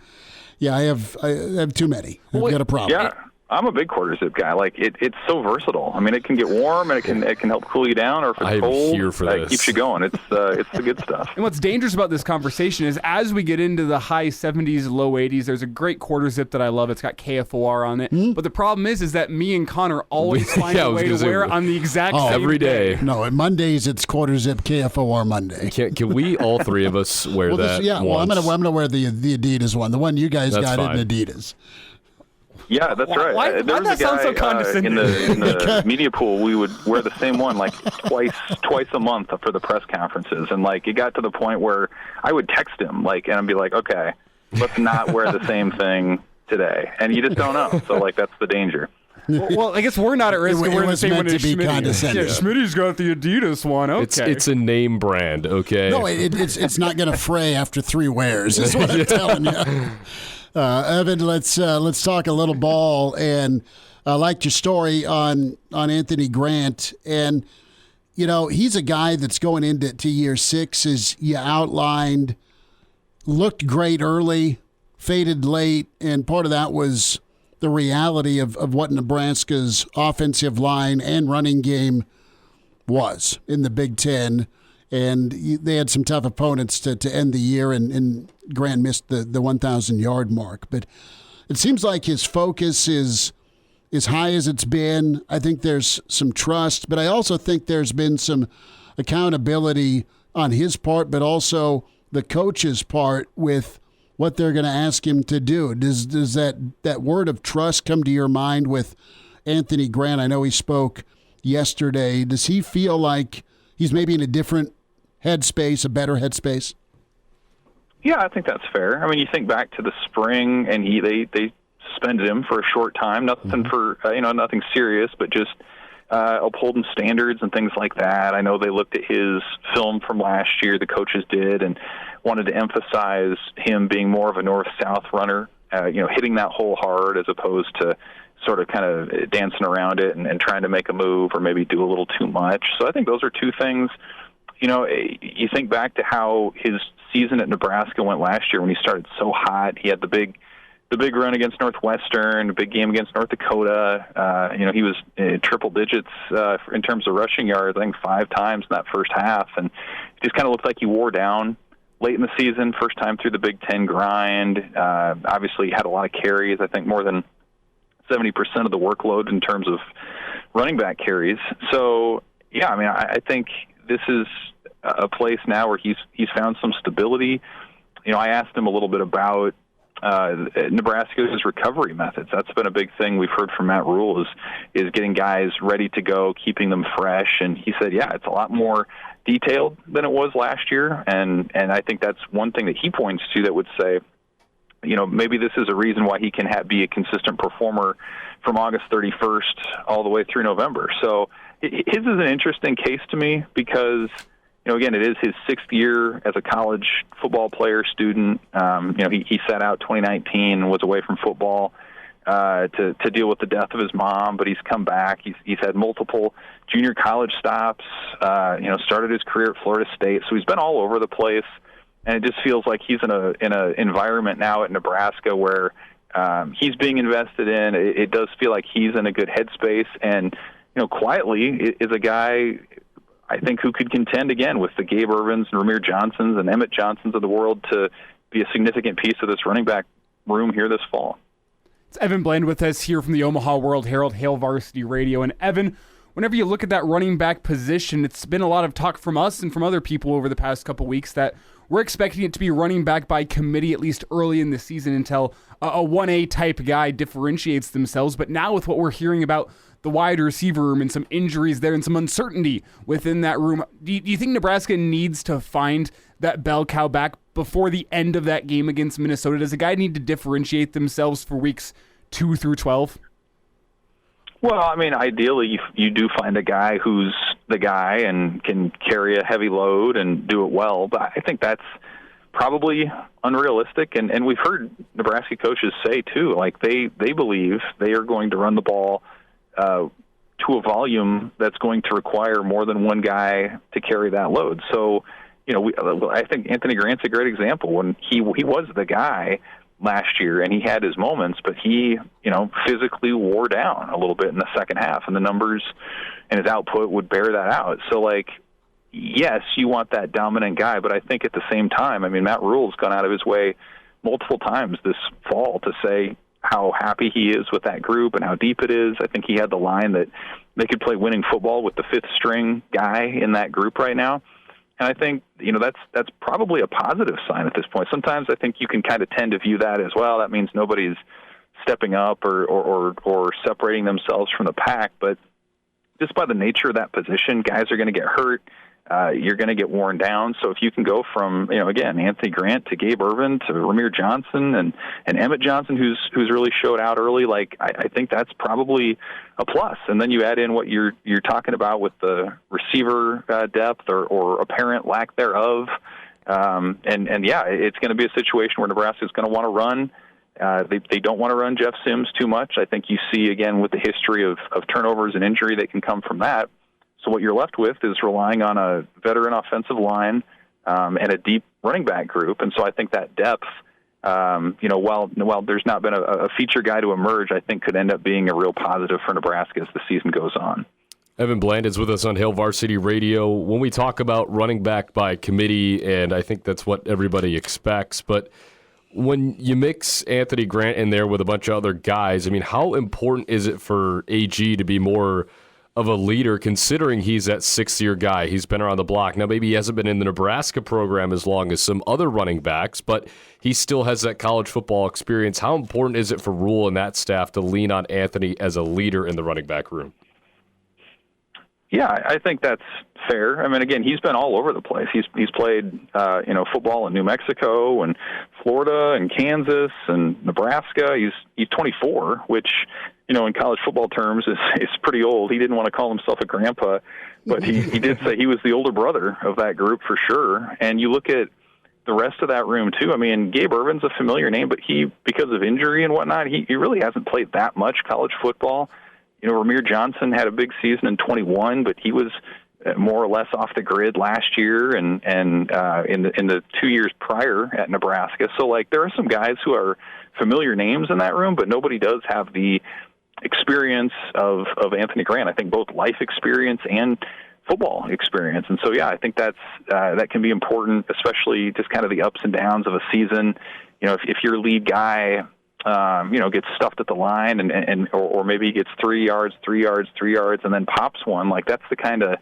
yeah, I have too many. I've got a problem. Yeah. I'm a big quarter zip guy. Like it's so versatile. I mean, it can get warm and it can help cool you down, or if it's cold, it keeps you going. It's the good stuff. And what's dangerous about this conversation is as we get into the high 70s, low 80s, there's a great quarter zip that I love. It's got KFOR on it. But the problem is that me and Connor always find a way to wear it on the exact same every day. No, on Mondays it's quarter zip KFOR Monday. Can we all three of us wear that? I'm gonna wear the Adidas one. The one you guys got in Adidas. Yeah, that's right. Why There was that a sound so guy condescending? in the media pool. We would wear the same one like twice a month for the press conferences, and like it got to the point where I would text him and I'd be like, okay, let's not wear the same thing today, and you just don't know. So like that's the danger. Well, I guess we're not at risk. We're the same one as Schmidty. condescending. Yeah, Schmidty's got the Adidas one. Okay, It's a name brand. Okay. No, it's not going to fray after 3 wears. Is what I'm telling you. Evan, let's talk a little ball, and I liked your story on Anthony Grant, and he's a guy that's going into year 6, as you outlined, looked great early, faded late, and part of that was the reality of what Nebraska's offensive line and running game was in the Big Ten. And they had some tough opponents to end the year, and Grant missed the 1,000-yard mark. But it seems like his focus is as high as it's been. I think there's some trust, but I also think there's been some accountability on his part, but also the coach's part with what they're going to ask him to do. Does that word of trust come to your mind with Anthony Grant? I know he spoke yesterday. Does he feel like he's maybe in a different headspace, a better headspace? Yeah, I think that's fair. I mean, you think back to the spring, and they suspended him for a short time. Nothing for nothing serious, but just upholding standards and things like that. I know they looked at his film from last year, the coaches did, and wanted to emphasize him being more of a north-south runner, hitting that hole hard as opposed to sort of kind of dancing around it and trying to make a move or maybe do a little too much. So I think those are two things. You think back to how his season at Nebraska went last year when he started so hot. He had the big run against Northwestern, a big game against North Dakota. He was triple digits in terms of rushing yards, I think 5 times in that first half. And it just kind of looked like he wore down late in the season, first time through the Big Ten grind. Obviously, he had a lot of carries, I think more than 70% of the workload in terms of running back carries. So, yeah, I mean, I think this is a place now where he's found some stability. I asked him a little bit about Nebraska's recovery methods. That's been a big thing we've heard from Matt Rule is getting guys ready to go, keeping them fresh. And he said, yeah, it's a lot more detailed than it was last year. And I think that's one thing that he points to that would say, maybe this is a reason why he can be a consistent performer from August 31st all the way through November. So his is an interesting case to me because, again, it is his 6th year as a college football player, student. He sat out 2019 and was away from football to deal with the death of his mom, but he's come back. He's had multiple junior college stops, started his career at Florida State. So he's been all over the place. And it just feels like he's in a environment now at Nebraska where he's being invested in. It does feel like he's in a good headspace, and quietly is a guy I think who could contend again with the Gabe Irvins and Ramir Johnsons and Emmett Johnsons of the world to be a significant piece of this running back room here this fall. It's Evan Bland with us here from the Omaha World Herald, Hail Varsity Radio. And Evan, whenever you look at that running back position, it's been a lot of talk from us and from other people over the past couple weeks that we're expecting it to be running back by committee at least early in the season until a 1A type guy differentiates themselves. But now with what we're hearing about the wide receiver room and some injuries there and some uncertainty within that room, do you think Nebraska needs to find that bell cow back before the end of that game against Minnesota? Does a guy need to differentiate themselves for weeks 2 through 12? Well, I mean, ideally, you do find a guy who's the guy and can carry a heavy load and do it well, but I think that's probably unrealistic. And we've heard Nebraska coaches say, too, like they believe they are going to run the ball to a volume that's going to require more than one guy to carry that load. So, I think Anthony Grant's a great example. When he was the guy last year and he had his moments, but he, physically wore down a little bit in the second half, and the numbers and his output would bear that out. So, yes, you want that dominant guy, but I think at the same time, Matt Rule's gone out of his way multiple times this fall to say how happy he is with that group and how deep it is. I think he had the line that they could play winning football with the 5th string guy in that group right now. And I think, that's probably a positive sign at this point. Sometimes I think you can kind of tend to view that as, well, that means nobody's stepping up or separating themselves from the pack, but just by the nature of that position, guys are going to get hurt. You're going to get worn down. So if you can go from, again, Anthony Grant to Gabe Ervin to Ramir Johnson and Emmett Johnson, who's really showed out early, I think that's probably a plus. And then you add in what you're talking about with the receiver depth or apparent lack thereof. It's going to be a situation where Nebraska is going to want to run. They don't want to run Jeff Sims too much. I think you see, again, with the history of turnovers and injury that can come from that. So what you're left with is relying on a veteran offensive line and a deep running back group. And so I think that depth, while there's not been a feature guy to emerge, I think could end up being a real positive for Nebraska as the season goes on. Evan Bland is with us on Hail Varsity Radio. When we talk about running back by committee, and I think that's what everybody expects, but when you mix Anthony Grant in there with a bunch of other guys, I mean, how important is it for AG to be more of a leader, considering he's that sixth-year guy? He's been around the block. Now, maybe he hasn't been in the Nebraska program as long as some other running backs, but he still has that college football experience. How important is it for Rule and that staff to lean on Anthony as a leader in the running back room? Yeah, I think that's fair. I mean, again, he's been all over the place. He's played, football in New Mexico and Florida and Kansas and Nebraska. He's 24, which, in college football terms is pretty old. He didn't want to call himself a grandpa, but he did say he was the older brother of that group for sure. And you look at the rest of that room too. I mean, Gabe Ervin's a familiar name, but because of injury and whatnot, he really hasn't played that much college football. Ramir Johnson had a big season in 21, but he was more or less off the grid last year and in the 2 years prior at Nebraska. So, there are some guys who are familiar names in that room, but nobody does have the experience of Anthony Grant. I think both life experience and football experience. And so, I think that can be important, especially just kind of the ups and downs of a season. If your lead guy gets stuffed at the line or maybe he gets 3 yards, and then pops one, that's the kind of,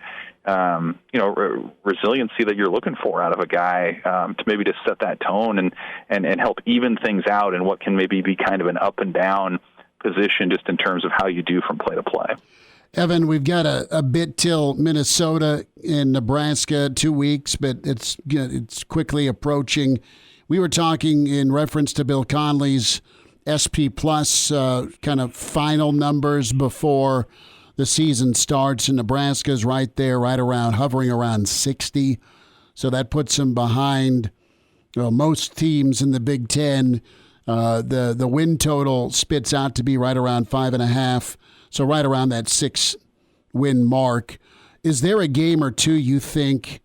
resiliency that you're looking for out of a guy to maybe just set that tone and help even things out in what can maybe be kind of an up and down position just in terms of how you do from play to play. Evan, we've got a bit till Minnesota and Nebraska, 2 weeks, but it's quickly approaching. We were talking in reference to Bill Conley's SP Plus kind of final numbers before the season starts, and Nebraska's right there, hovering around 60. So that puts them behind most teams in the Big Ten. The win total spits out to be right around 5.5, so right around that 6-win mark. Is there a game or two you think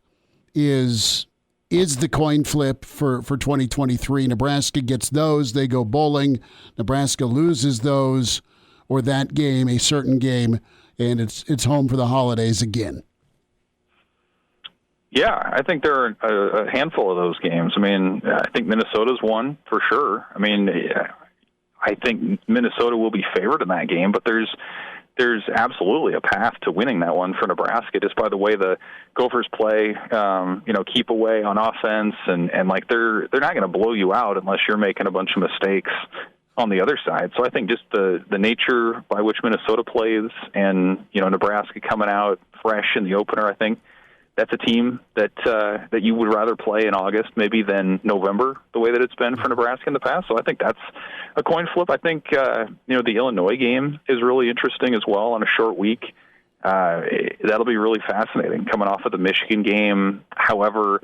is the coin flip for 2023? Nebraska gets those, they go bowling. Nebraska loses those or that game, a certain game, and it's home for the holidays again. Yeah, I think there are a handful of those games. I mean, I think Minnesota's one for sure. I mean, I think Minnesota will be favored in that game, but there's absolutely a path to winning that one for Nebraska just by the way the Gophers play, keep away on offense and they're not going to blow you out unless you're making a bunch of mistakes on the other side. So I think just the nature by which Minnesota plays and, Nebraska coming out fresh in the opener, I think that's a team that you would rather play in August maybe than November, the way that it's been for Nebraska in the past. So I think that's a coin flip. I think, the Illinois game is really interesting as well on a short week. That'll be really fascinating coming off of the Michigan game. However,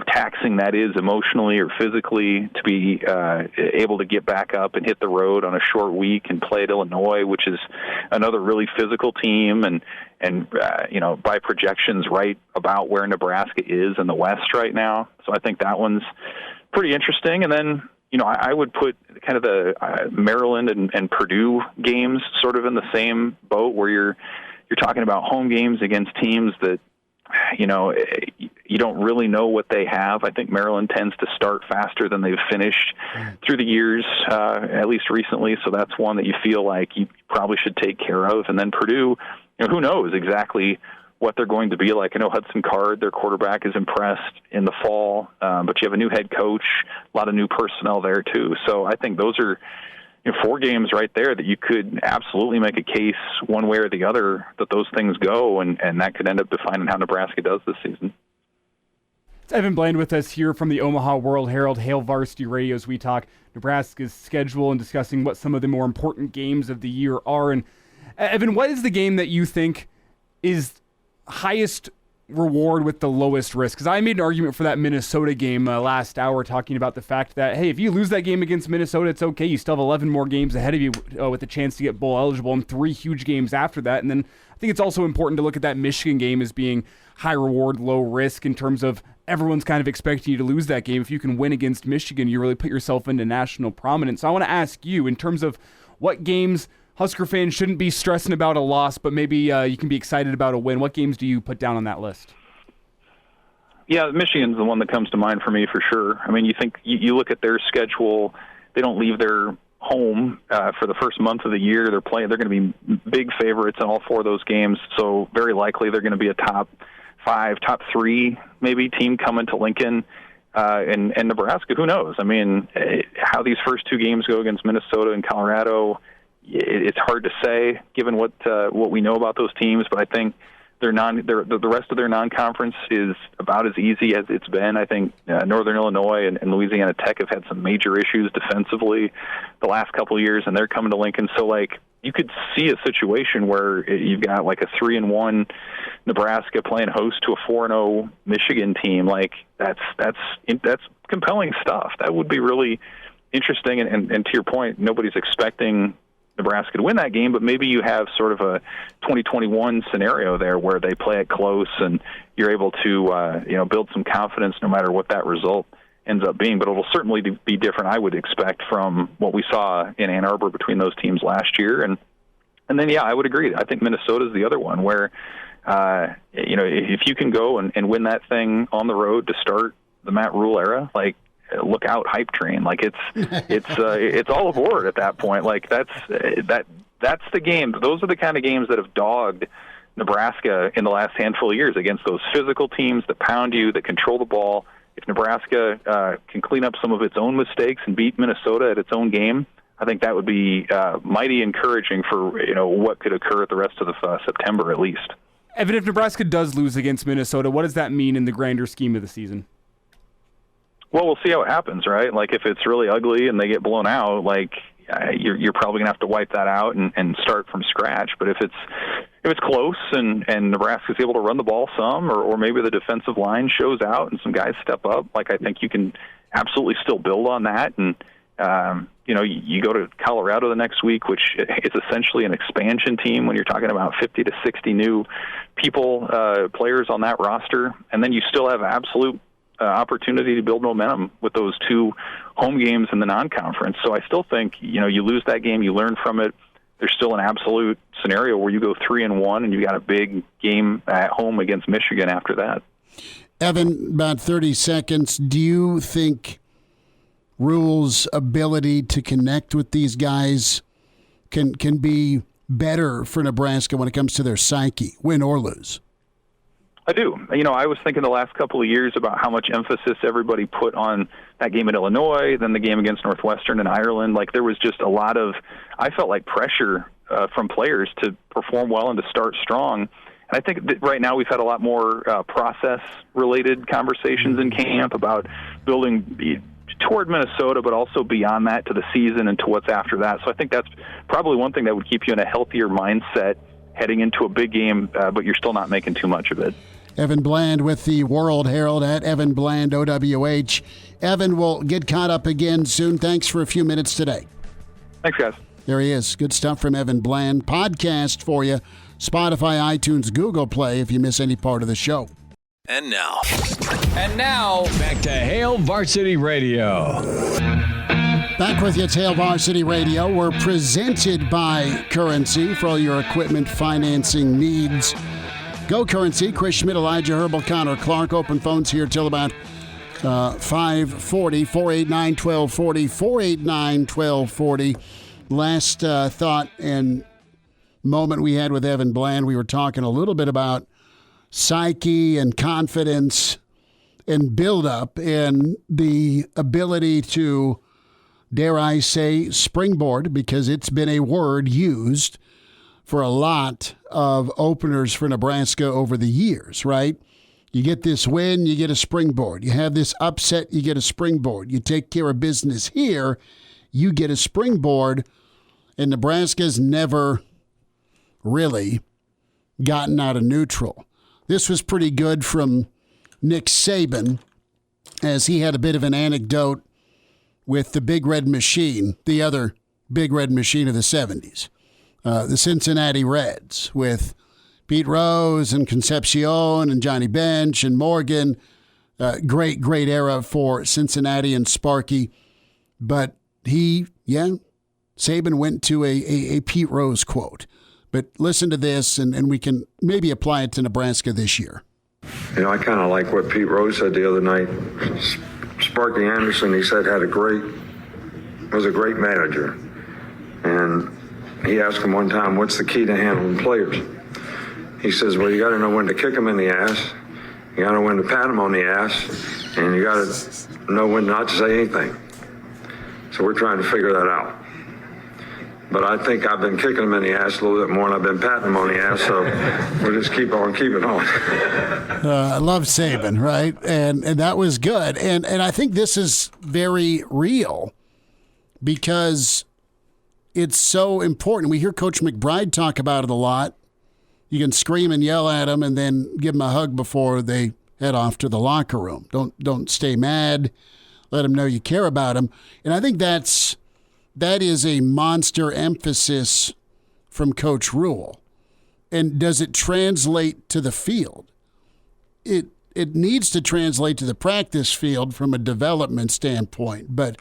taxing that is emotionally or physically to be able to get back up and hit the road on a short week and play at Illinois, which is another really physical team and by projections right about where Nebraska is in the West right now. So I think that one's pretty interesting. And then, I would put kind of the Maryland and Purdue games sort of in the same boat where you're talking about home games against teams that, you don't really know what they have. I think Maryland tends to start faster than they've finished through the years, at least recently. So that's one that you feel like you probably should take care of. And then Purdue, who knows exactly what they're going to be like. I know Hudson Card, their quarterback, is impressed in the fall, but you have a new head coach, a lot of new personnel there too. So I think those are, 4 games right there that you could absolutely make a case one way or the other that those things go, and that could end up defining how Nebraska does this season. It's Evan Bland with us here from the Omaha World Herald, Hail Varsity Radio, as we talk Nebraska's schedule and discussing what some of the more important games of the year are. And Evan, what is the game that you think is highest reward with the lowest risk? Because I made an argument for that Minnesota game last hour, talking about the fact that, hey, if you lose that game against Minnesota, it's okay. You still have 11 more games ahead of you with a chance to get bowl eligible and 3 huge games after that. And then I think it's also important to look at that Michigan game as being high reward, low risk in terms of everyone's kind of expecting you to lose that game. If you can win against Michigan, you really put yourself into national prominence. So I want to ask you, in terms of what games Husker fans shouldn't be stressing about a loss, but maybe you can be excited about a win. What games do you put down on that list? Yeah, Michigan's the one that comes to mind for me for sure. I mean, you look at their schedule, they don't leave their home for the first month of the year. They're going to be big favorites in all 4 of those games, so very likely they're going to be a top 5, top 3 maybe team coming to Lincoln. And Nebraska, who knows? I mean, how these first 2 games go against Minnesota and Colorado, it's hard to say given what we know about those teams, but I think the rest of their non-conference is about as easy as it's been. I think Northern Illinois and Louisiana Tech have had some major issues defensively the last couple of years, and they're coming to Lincoln. So, you could see a situation where you've got a 3-1 Nebraska playing host to a 4-0 Michigan team. That's compelling stuff. That would be really interesting. And to your point, nobody's expecting Nebraska to win that game, but maybe you have sort of a 2021 scenario there where they play it close and you're able to build some confidence no matter what that result ends up being. But it will certainly be different, I would expect, from what we saw in Ann Arbor between those teams last year. And then, yeah, I would agree. I think Minnesota's the other one where, if you can go and win that thing on the road to start the Matt Rule era, look out, hype train. It's all aboard at that point. That's the game. Those are the kind of games that have dogged Nebraska in the last handful of years against those physical teams that pound you, that control the ball. If Nebraska can clean up some of its own mistakes and beat Minnesota at its own game, I think that would be mighty encouraging for what could occur at the rest of September at least. Evan, if Nebraska does lose against Minnesota, what does that mean in the grander scheme of the season? Well, we'll see how it happens, right? If it's really ugly and they get blown out, you're probably gonna have to wipe that out and start from scratch. But if it's close and Nebraska's able to run the ball some, or maybe the defensive line shows out and some guys step up, I think you can absolutely still build on that. And you go to Colorado the next week, which is essentially an expansion team when you're talking about 50 to 60 new people, players on that roster, and then you still have absolute opportunity to build momentum with those 2 home games in the non-conference. So I still think, you lose that game, you learn from it. There's still an absolute scenario where you go 3-1 and you got a big game at home against Michigan after that. Evan, about 30 seconds. Do you think Rule's ability to connect with these guys can be better for Nebraska when it comes to their psyche, win or lose? I do. I was thinking the last couple of years about how much emphasis everybody put on that game in Illinois, then the game against Northwestern in Ireland. There was just a lot of, I felt like, pressure from players to perform well and to start strong. And I think that right now we've had a lot more process-related conversations in camp about building toward Minnesota, but also beyond that to the season and to what's after that. So I think that's probably one thing that would keep you in a healthier mindset heading into a big game, but you're still not making too much of it. Evan Bland with the World Herald at Evan Bland, OWH. Evan, will get caught up again soon. Thanks for a few minutes today. Thanks, guys. There he is. Good stuff from Evan Bland. Podcast for you. Spotify, iTunes, Google Play if you miss any part of the show. And now, back to Hail Varsity Radio. Back with you, it's Hail Varsity Radio. We're presented by Currency for all your equipment financing needs. Go Currency. Chris Schmidt, Elijah Herbel, Connor Clark. Open phones here till about 5:40. 489-1240. 489-1240. Last thought and moment we had with Evan Bland, we were talking a little bit about psyche and confidence and build-up and the ability to dare I say, springboard, because it's been a word used for a lot of openers for Nebraska over the years, right? You get this win, you get a springboard. You have this upset, you get a springboard. You take care of business here, you get a springboard. And Nebraska's never really gotten out of neutral. This was pretty good from Nick Saban, as he had a bit of an anecdote with the Big Red Machine, the other Big Red Machine of the 70s, the Cincinnati Reds, with Pete Rose and Concepcion and Johnny Bench and Morgan. Great era for Cincinnati and Sparky. But Saban went to a Pete Rose quote. But listen to this, and we can maybe apply it to Nebraska this year. You know, I kind of like what Pete Rose said the other night. Sparky Anderson, he said, was a great manager. And he asked him one time, what's the key to handling players? He says, well, you got to know when to kick them in the ass. You got to know when to pat them on the ass. And you got to know when not to say anything. So we're trying to figure that out. But I think I've been kicking them in the ass a little bit more, and I've been patting them on the ass, so we'll just keep on keeping on. I love Saban, right? And that was good. And I think this is very real because it's so important. We hear Coach McBride talk about it a lot. You can scream and yell at them and then give them a hug before they head off to the locker room. Don't stay mad. Let them know you care about them. And I think that is a monster emphasis from Coach Rule. And does it translate to the field? It needs to translate to the practice field from a development standpoint, but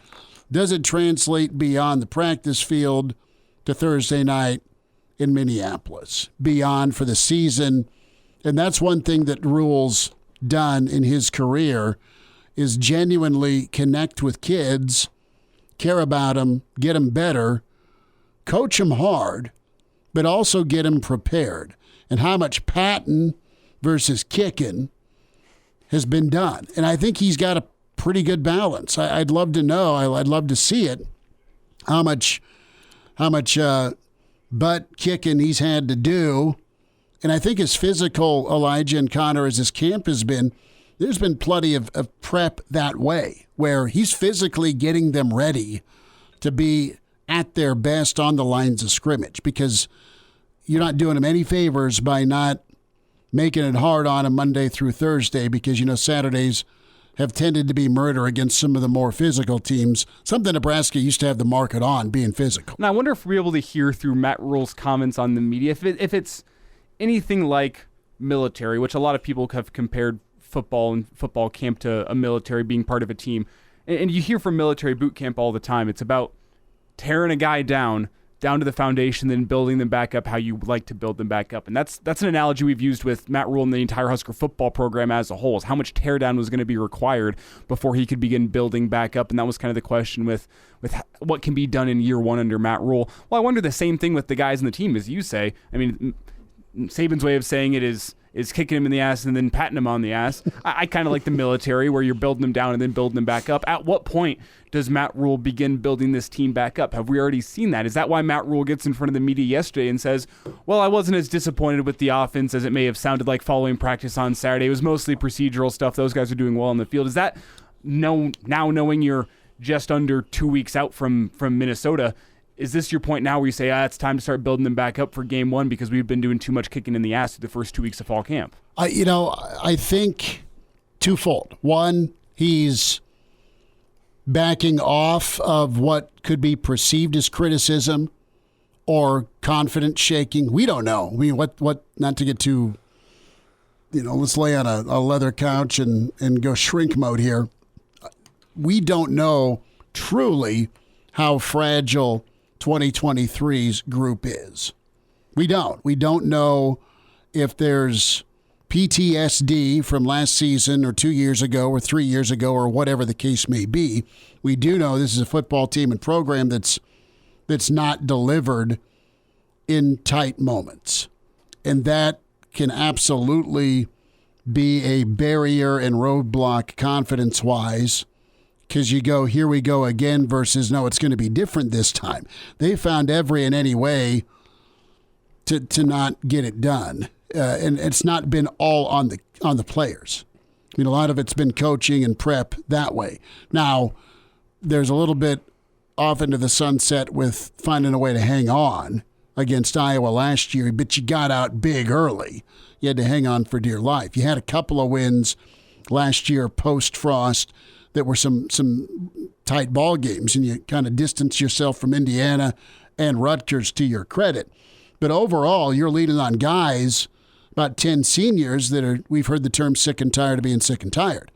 does it translate beyond the practice field to Thursday night in Minneapolis, beyond for the season? And that's one thing that Rule's done in his career is genuinely connect with kids, care about them, get them better, coach them hard, but also get them prepared. And how much patting versus kicking has been done. And I think he's got a pretty good balance. I'd love to know, I'd love to see it, how much butt kicking he's had to do. And I think as physical, Elijah and Connor, as his camp has been, there's been plenty of prep that way, where he's physically getting them ready to be at their best on the lines of scrimmage, because you're not doing them any favors by not making it hard on them Monday through Thursday, because, Saturdays have tended to be murder against some of the more physical teams, something Nebraska used to have the market on, being physical. Now, I wonder if we're able to hear through Matt Rule's comments on the media, if it's anything like military, which a lot of people have compared football and football camp to a military being part of a team. And you hear from military boot camp all the time. It's about tearing a guy down to the foundation, then building them back up how you like to build them back up. And that's an analogy we've used with Matt Rule and the entire Husker football program as a whole, is how much teardown was going to be required before he could begin building back up. And that was kind of the question with what can be done in year one under Matt Rule. Well, I wonder the same thing with the guys in the team, as you say. I mean, Saban's way of saying it is kicking him in the ass and then patting him on the ass. I kind of like the military, where you're building them down and then building them back up. At what point does Matt Rule begin building this team back up? Have we already seen that? Is that why Matt Rule gets in front of the media yesterday and says, well, I wasn't as disappointed with the offense as it may have sounded like following practice on Saturday. It was mostly procedural stuff. Those guys are doing well on the field. Is that now knowing you're just under 2 weeks out from Minnesota, is this your point now where you say, it's time to start building them back up for game one because we've been doing too much kicking in the ass through the first 2 weeks of fall camp? I think twofold. One, he's backing off of what could be perceived as criticism or confidence shaking. We don't know. I mean, what not to get too, let's lay on a leather couch and go shrink mode here. We don't know truly how fragile 2023's group is. We don't know if there's PTSD from last season or 2 years ago or 3 years ago or whatever the case may be. We do know this is a football team and program that's not delivered in tight moments. And that can absolutely be a barrier and roadblock confidence-wise because you go, here we go again versus no, it's going to be different this time. They found every and any way to not get it done. And it's not been all on the players. I mean, a lot of it's been coaching and prep that way. Now, there's a little bit off into the sunset with finding a way to hang on against Iowa last year, but you got out big early. You had to hang on for dear life. You had a couple of wins last year post-Frost that were some tight ball games, and you kind of distanced yourself from Indiana and Rutgers to your credit. But overall, you're leading on guys, about 10 seniors that are, we've heard the term sick and tired of being sick and tired.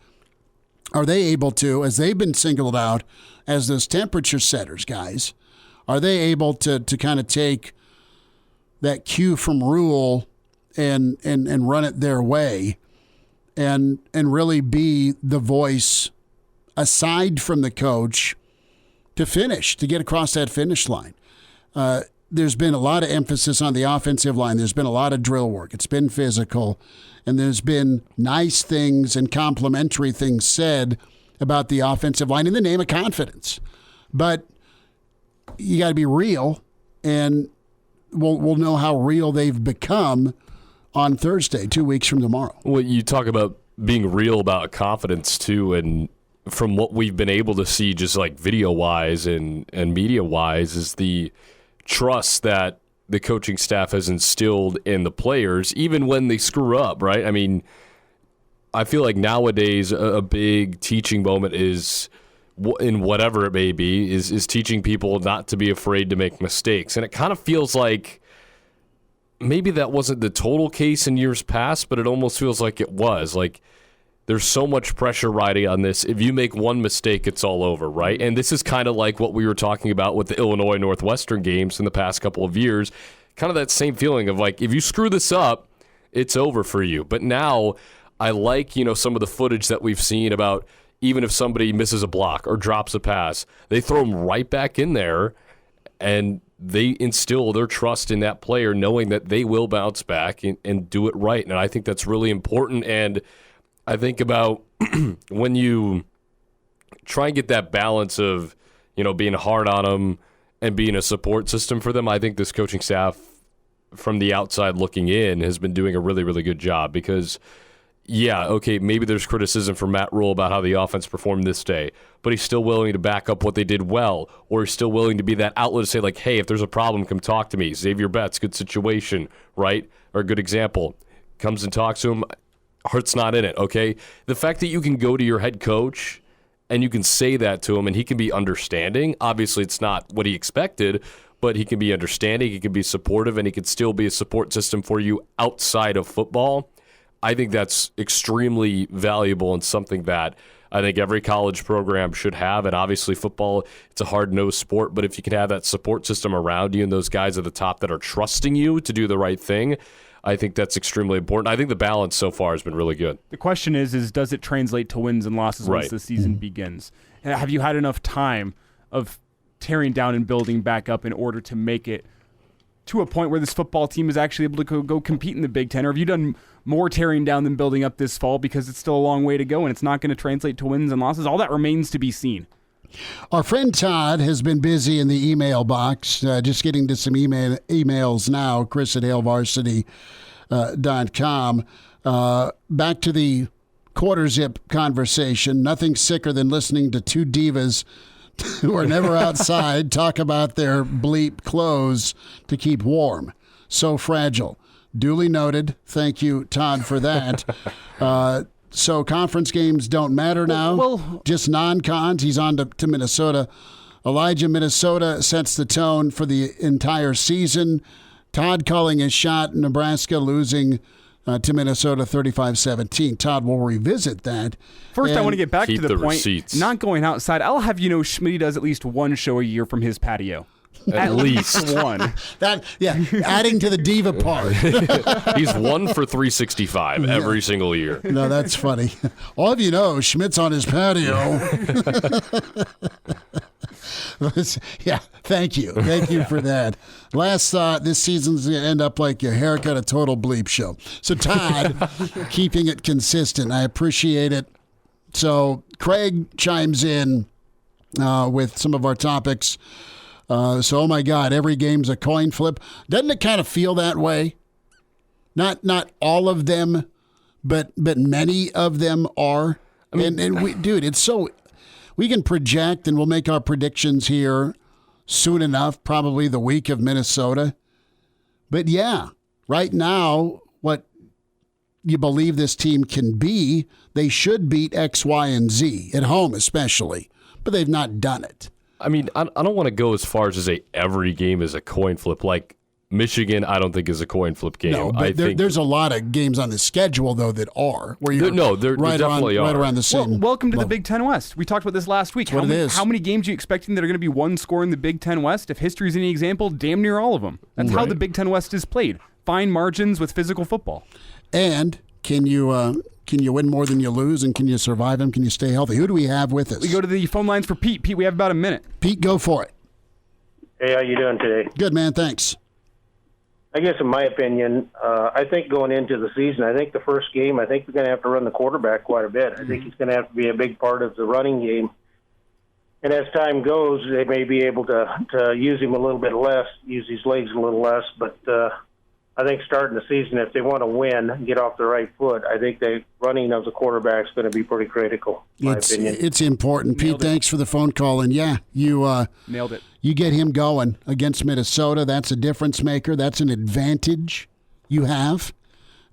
Are they able to, as they've been singled out as those temperature setters, guys, are they able to kind of take that cue from Rule and run it their way and really be the voice aside from the coach to finish, to get across that finish line? There's been a lot of emphasis on the offensive line. There's been a lot of drill work. It's been physical. And there's been nice things and complimentary things said about the offensive line in the name of confidence. But you got to be real, and we'll know how real they've become on Thursday, 2 weeks from tomorrow. Well, you talk about being real about confidence, too, and from what we've been able to see just like video-wise and media-wise is the trust that the coaching staff has instilled in the players, even when they screw up, right? I mean, I feel like nowadays a big teaching moment is, in whatever it may be, is teaching people not to be afraid to make mistakes. And it kind of feels like maybe that wasn't the total case in years past, but it almost feels like it was. Like, there's so much pressure riding on this. If you make one mistake, it's all over, right? And this is kind of like what we were talking about with the Illinois Northwestern games in the past couple of years. Kind of that same feeling of like, if you screw this up, it's over for you. But now I like, some of the footage that we've seen about even if somebody misses a block or drops a pass, they throw them right back in there and they instill their trust in that player, knowing that they will bounce back and do it right. And I think that's really important. And I think about when you try and get that balance of, being hard on them and being a support system for them, I think this coaching staff from the outside looking in has been doing a really, really good job because, maybe there's criticism from Matt Rule about how the offense performed this day, but he's still willing to back up what they did well, or he's still willing to be that outlet to say, like, hey, if there's a problem, come talk to me. Xavier Betts, good situation, right? Or a good example. Comes and talks to him. Heart's not in it, okay? The fact that you can go to your head coach and you can say that to him and he can be understanding, obviously it's not what he expected, but he can be understanding, he can be supportive, and he can still be a support system for you outside of football. I think that's extremely valuable and something that I think every college program should have. And obviously football, it's a hard-nosed sport, but if you can have that support system around you and those guys at the top that are trusting you to do the right thing, I think that's extremely important. I think the balance so far has been really good. The question is does it translate to wins and losses once the season begins? And have you had enough time of tearing down and building back up in order to make it to a point where this football team is actually able to go compete in the Big Ten? Or have you done more tearing down than building up this fall because it's still a long way to go and it's not going to translate to wins and losses? All that remains to be seen. Our friend Todd has been busy in the email box, just getting to some emails now, Chris at HailVarsity.com. Back to the quarter zip conversation. Nothing sicker than listening to two divas who are never outside talk about their bleep clothes to keep warm. So fragile. Duly noted. Thank you, Todd, for that. So conference games don't matter now. Just non-cons. He's on to Minnesota. Elijah, Minnesota sets the tone for the entire season. Todd calling his shot. Nebraska losing to Minnesota 35-17. Todd, we'll revisit that. First, I want to get back to the point. Receipts. Not going outside. I'll have you know Schmidty does at least one show a year from his patio. At least one. Adding to the diva part. He's 1 for 365 every single year. No, that's funny. All of you know, Schmidt's on his patio. Yeah, thank you. Thank you for that. Last thought, this season's going to end up like your haircut, a total bleep show. So, Todd, keeping it consistent. I appreciate it. So Craig chimes in with some of our topics. Oh my God, every game's a coin flip. Doesn't it kind of feel that way? Not all of them, but many of them are. I mean, and we, dude, it's so we can project and we'll make our predictions here soon enough, probably the week of Minnesota. But yeah, right now, what you believe this team can be, they should beat X, Y, and Z at home, especially, but they've not done it. I mean, I don't want to go as far as to say every game is a coin flip. Like Michigan, I don't think is a coin flip game. No, but there's a lot of games on the schedule, though, that are. Where you're there definitely are. Right around the same. Well, welcome to level. the Big Ten West. We talked about this last week. What it is. How many games are you expecting that are going to be one score in the Big Ten West? If history is any example, damn near all of them. That's how the Big Ten West is played. Fine margins with physical football. And can you win more than you lose, and can you survive them? Can you stay healthy? Who do we have with us? We go to the phone lines for Pete. Pete, we have about a minute. Pete, go for it. Hey, how you doing today? Good, man. Thanks. I guess in my opinion, I think going into the season, I think the first game, I think we're going to have to run the quarterback quite a bit. I think he's going to have to be a big part of the running game. And as time goes, they may be able to use him a little bit less, use his legs a little less. But I think starting the season, if they want to win and get off the right foot, I think the running of the quarterback is going to be pretty critical, in my opinion. It's important. Pete, thanks for the phone call. And, yeah, you nailed it. You get him going against Minnesota. That's a difference maker. That's an advantage you have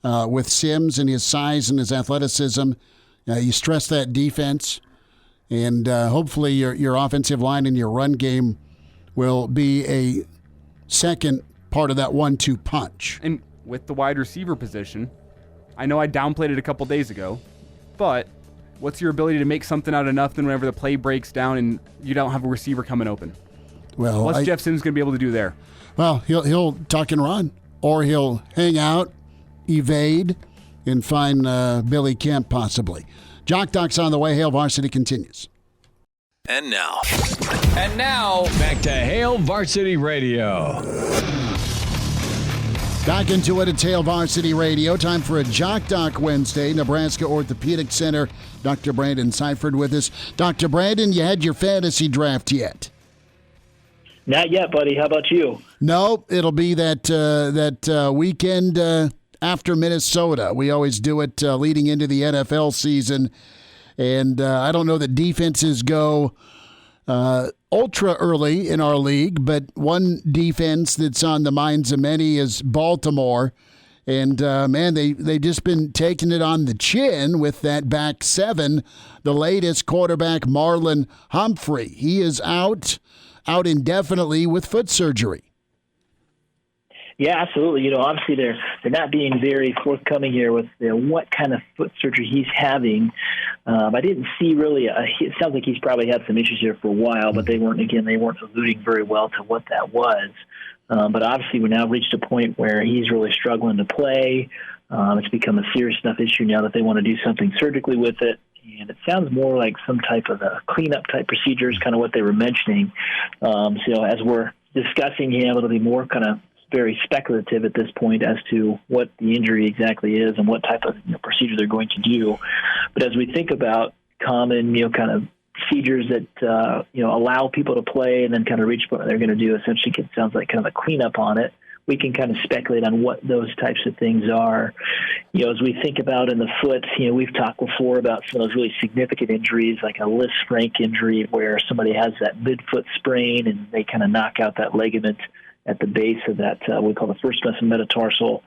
with Sims and his size and his athleticism. You stress that defense, and hopefully your offensive line and your run game will be a second part of that 1-2 punch. And with the wide receiver position, I know I downplayed it a couple days ago, but what's your ability to make something out of nothing whenever the play breaks down and you don't have a receiver coming open? Well, what's Jeff Sims going to be able to do there? Well, he'll tuck and run, or he'll hang out, evade, and find Billy Kemp possibly. Jock Doc's on the way. Hail Varsity continues. And now, back to Hail Varsity Radio. Back into it at Hail Varsity Radio. Time for a Jock Doc Wednesday. Nebraska Orthopedic Center. Dr. Brandon Seifert with us. Dr. Brandon, you had your fantasy draft yet? Not yet, buddy. How about you? No, it'll be that weekend after Minnesota. We always do it leading into the NFL season. And I don't know that defenses go ultra early in our league, but one defense that's on the minds of many is Baltimore. And, man, they've just been taking it on the chin with that back seven. The latest quarterback, Marlon Humphrey. He is out indefinitely with foot surgery. Yeah, absolutely. You know, obviously they're not being very forthcoming here with what kind of foot surgery he's having. I didn't see really. It sounds like he's probably had some issues here for a while, but they weren't alluding very well to what that was. But obviously we now reached a point where he's really struggling to play. It's become a serious enough issue now that they want to do something surgically with it. And it sounds more like some type of a cleanup type procedure is kind of what they were mentioning. So as we're discussing him, it'll be more kind of very speculative at this point as to what the injury exactly is and what type of procedure they're going to do. But as we think about common, kind of procedures that, allow people to play and then kind of reach what they're going to do, essentially it sounds like kind of a cleanup on it. We can kind of speculate on what those types of things are. As we think about in the foot, we've talked before about some of those really significant injuries, like a Lisfranc injury where somebody has that midfoot sprain and they kind of knock out that ligament at the base of that, we call the first metatarsal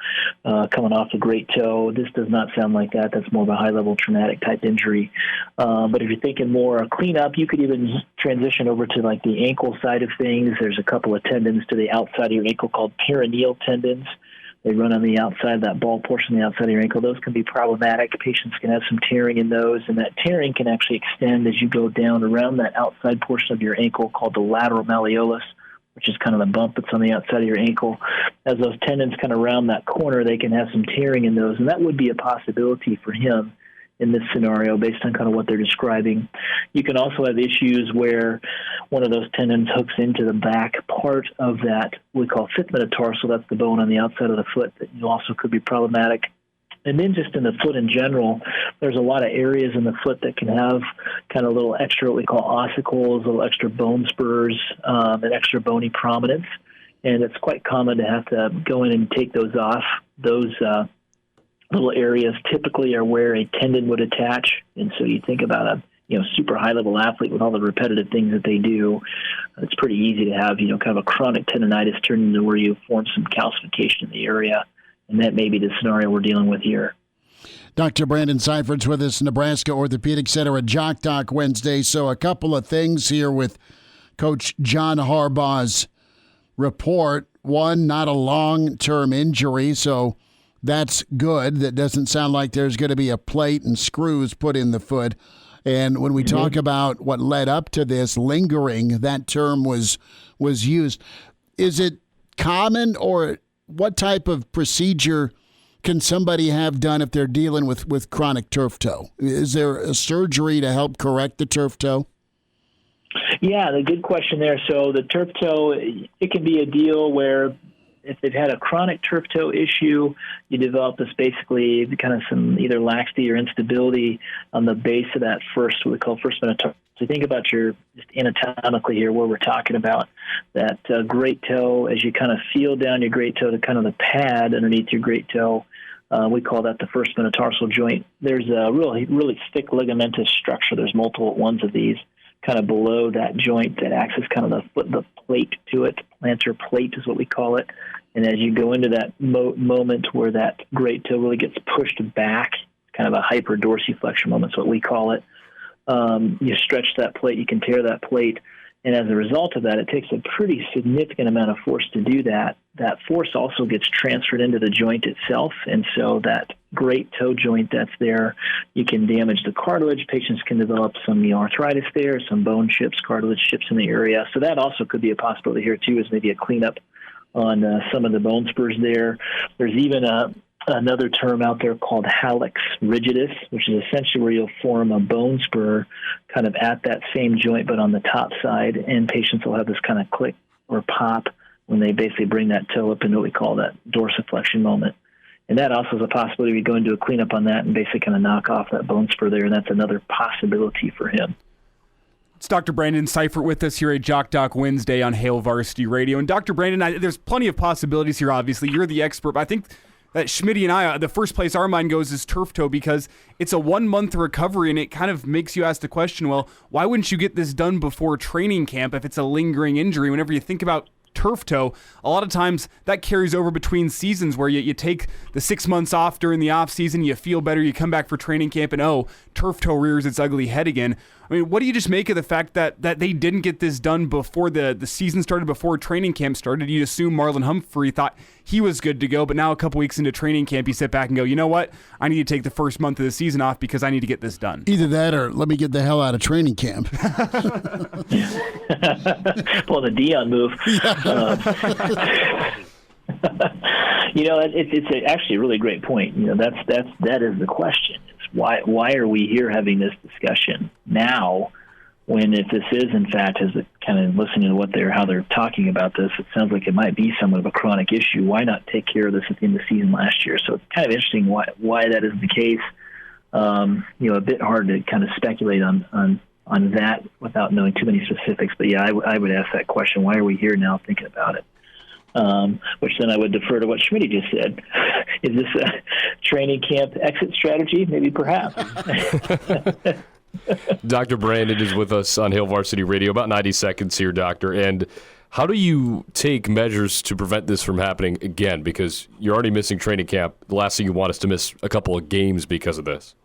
coming off the great toe. This does not sound like that. That's more of a high-level traumatic type injury. But if you're thinking more a cleanup, you could even transition over to like the ankle side of things. There's a couple of tendons to the outside of your ankle called peroneal tendons. They run on the outside, that ball portion on the outside of your ankle. Those can be problematic. Patients can have some tearing in those, and that tearing can actually extend as you go down around that outside portion of your ankle called the lateral malleolus, which is kind of the bump that's on the outside of your ankle. As those tendons kind of round that corner, they can have some tearing in those, and that would be a possibility for him in this scenario based on kind of what they're describing. You can also have issues where one of those tendons hooks into the back part of that we call fifth metatarsal. That's the bone on the outside of the foot that also could be problematic. And then just in the foot in general, there's a lot of areas in the foot that can have kind of little extra, what we call ossicles, little extra bone spurs, and extra bony prominence. And it's quite common to have to go in and take those off. Those little areas typically are where a tendon would attach. And so you think about a super high-level athlete with all the repetitive things that they do, it's pretty easy to have, kind of a chronic tendonitis turn into where you form some calcification in the area. And that may be the scenario we're dealing with here. Dr. Brandon Seifert's with us, Nebraska Orthopedic Center at Jock Doc Wednesday. So a couple of things here with Coach John Harbaugh's report. One, not a long-term injury, so that's good. That doesn't sound like there's going to be a plate and screws put in the foot. And when we talk about what led up to this, lingering, that term was used. Is it common, or what type of procedure can somebody have done if they're dealing with chronic turf toe? Is there a surgery to help correct the turf toe? Yeah, the good question there. So the turf toe, it can be a deal where if they've had a chronic turf toe issue, you develop this basically kind of some either laxity or instability on the base of that first, what we call first metatarsal. So think about just anatomically here where we're talking about that great toe. As you kind of feel down your great toe to kind of the pad underneath your great toe, we call that the first metatarsal joint. There's a really, really thick ligamentous structure. There's multiple ones of these kind of below that joint that acts as kind of the plate to it. Plantar plate is what we call it. And as you go into that moment where that great toe really gets pushed back, kind of a hyperdorsiflexion moment is what we call it, you stretch that plate, you can tear that plate. And as a result of that, it takes a pretty significant amount of force to do that. That force also gets transferred into the joint itself. And so that great toe joint that's there, you can damage the cartilage. Patients can develop some arthritis there, some bone chips, cartilage chips in the area. So that also could be a possibility here, too, is maybe a cleanup on some of the bone spurs there. There's even another term out there called hallux rigidus, which is essentially where you'll form a bone spur kind of at that same joint but on the top side, and patients will have this kind of click or pop when they basically bring that toe up into what we call that dorsiflexion moment. And that also is a possibility. We go into a cleanup on that and basically kind of knock off that bone spur there, and that's another possibility for him. It's Dr. Brandon Seifert with us here at Jock Doc Wednesday on Hail Varsity Radio. And Dr. Brandon, there's plenty of possibilities here, obviously. You're the expert, but I think that Schmidty and I, the first place our mind goes is turf toe, because it's a 1 month recovery, and it kind of makes you ask the question, well, why wouldn't you get this done before training camp if it's a lingering injury? Whenever you think about turf toe, a lot of times that carries over between seasons where you take the 6 months off during the off season, you feel better, you come back for training camp, and turf toe rears its ugly head again. I mean, what do you just make of the fact that they didn't get this done before the season started, before training camp started? You'd assume Marlon Humphrey thought he was good to go, but now a couple weeks into training camp, you sit back and go, you know what? I need to take the first month of the season off because I need to get this done. Either that or let me get the hell out of training camp. Well, the Dion move. It's actually a really great point. That is the question. It's why are we here having this discussion now, when if this is in fact, as kind of listening to how they're talking about this, it sounds like it might be somewhat of a chronic issue. Why not take care of this at the end of the season last year? So it's kind of interesting why that is the case. A bit hard to kind of speculate on that without knowing too many specifics. But yeah, I would ask that question: why are we here now thinking about it? Which then I would defer to what Schmidty just said. Is this a training camp exit strategy? Maybe, perhaps. Dr. Brandon is with us on Hail Varsity Radio. About 90 seconds here, Doctor. And how do you take measures to prevent this from happening again? Because you're already missing training camp. The last thing you want is to miss a couple of games because of this.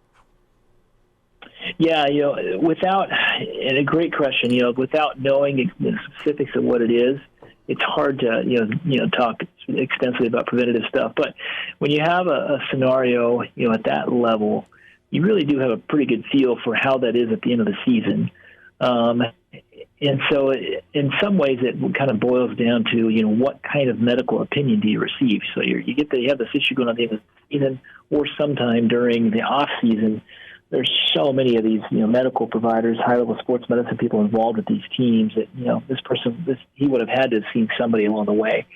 Yeah, and a great question, without knowing the specifics of what it is, it's hard to, talk extensively about preventative stuff. But when you have a scenario, at that level, you really do have a pretty good feel for how that is at the end of the season. And so in some ways it kind of boils down to, what kind of medical opinion do you receive? So you have this issue going on at the end of the season, or sometime during the off season. There's so many of these, medical providers, high-level sports medicine people involved with these teams that, he would have had to have seen somebody along the way.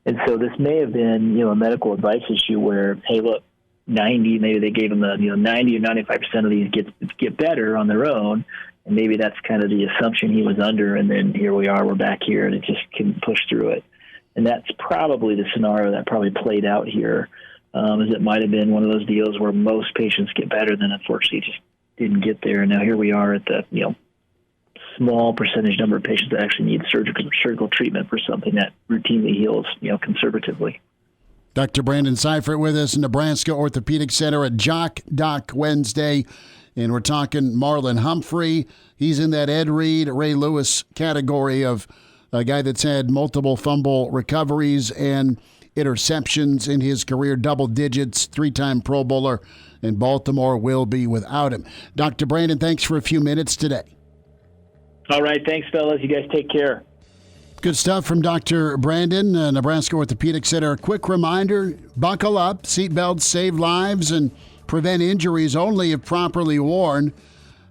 And so this may have been, a medical advice issue where, hey, look, 90. Maybe they gave him the 90 or 95% of these get better on their own, and maybe that's kind of the assumption he was under. And then here we are, we're back here, and it just couldn't push through it. And that's probably the scenario that probably played out here. As it might have been one of those deals where most patients get better, then unfortunately just didn't get there. And now here we are at the small percentage number of patients that actually need surgical treatment for something that routinely heals conservatively. Dr. Brandon Seifert with us, Nebraska Orthopedic Center at Jock Doc Wednesday. And we're talking Marlon Humphrey. He's in that Ed Reed, Ray Lewis category of a guy that's had multiple fumble recoveries and interceptions in his career, double digits, 3-time Pro Bowler, and Baltimore will be without him. Dr. Brandon, thanks for a few minutes today. All right. Thanks, fellas. You guys take care. Good stuff from Dr. Brandon, Nebraska Orthopedic Center. A quick reminder, buckle up. Seatbelts save lives and prevent injuries only if properly worn.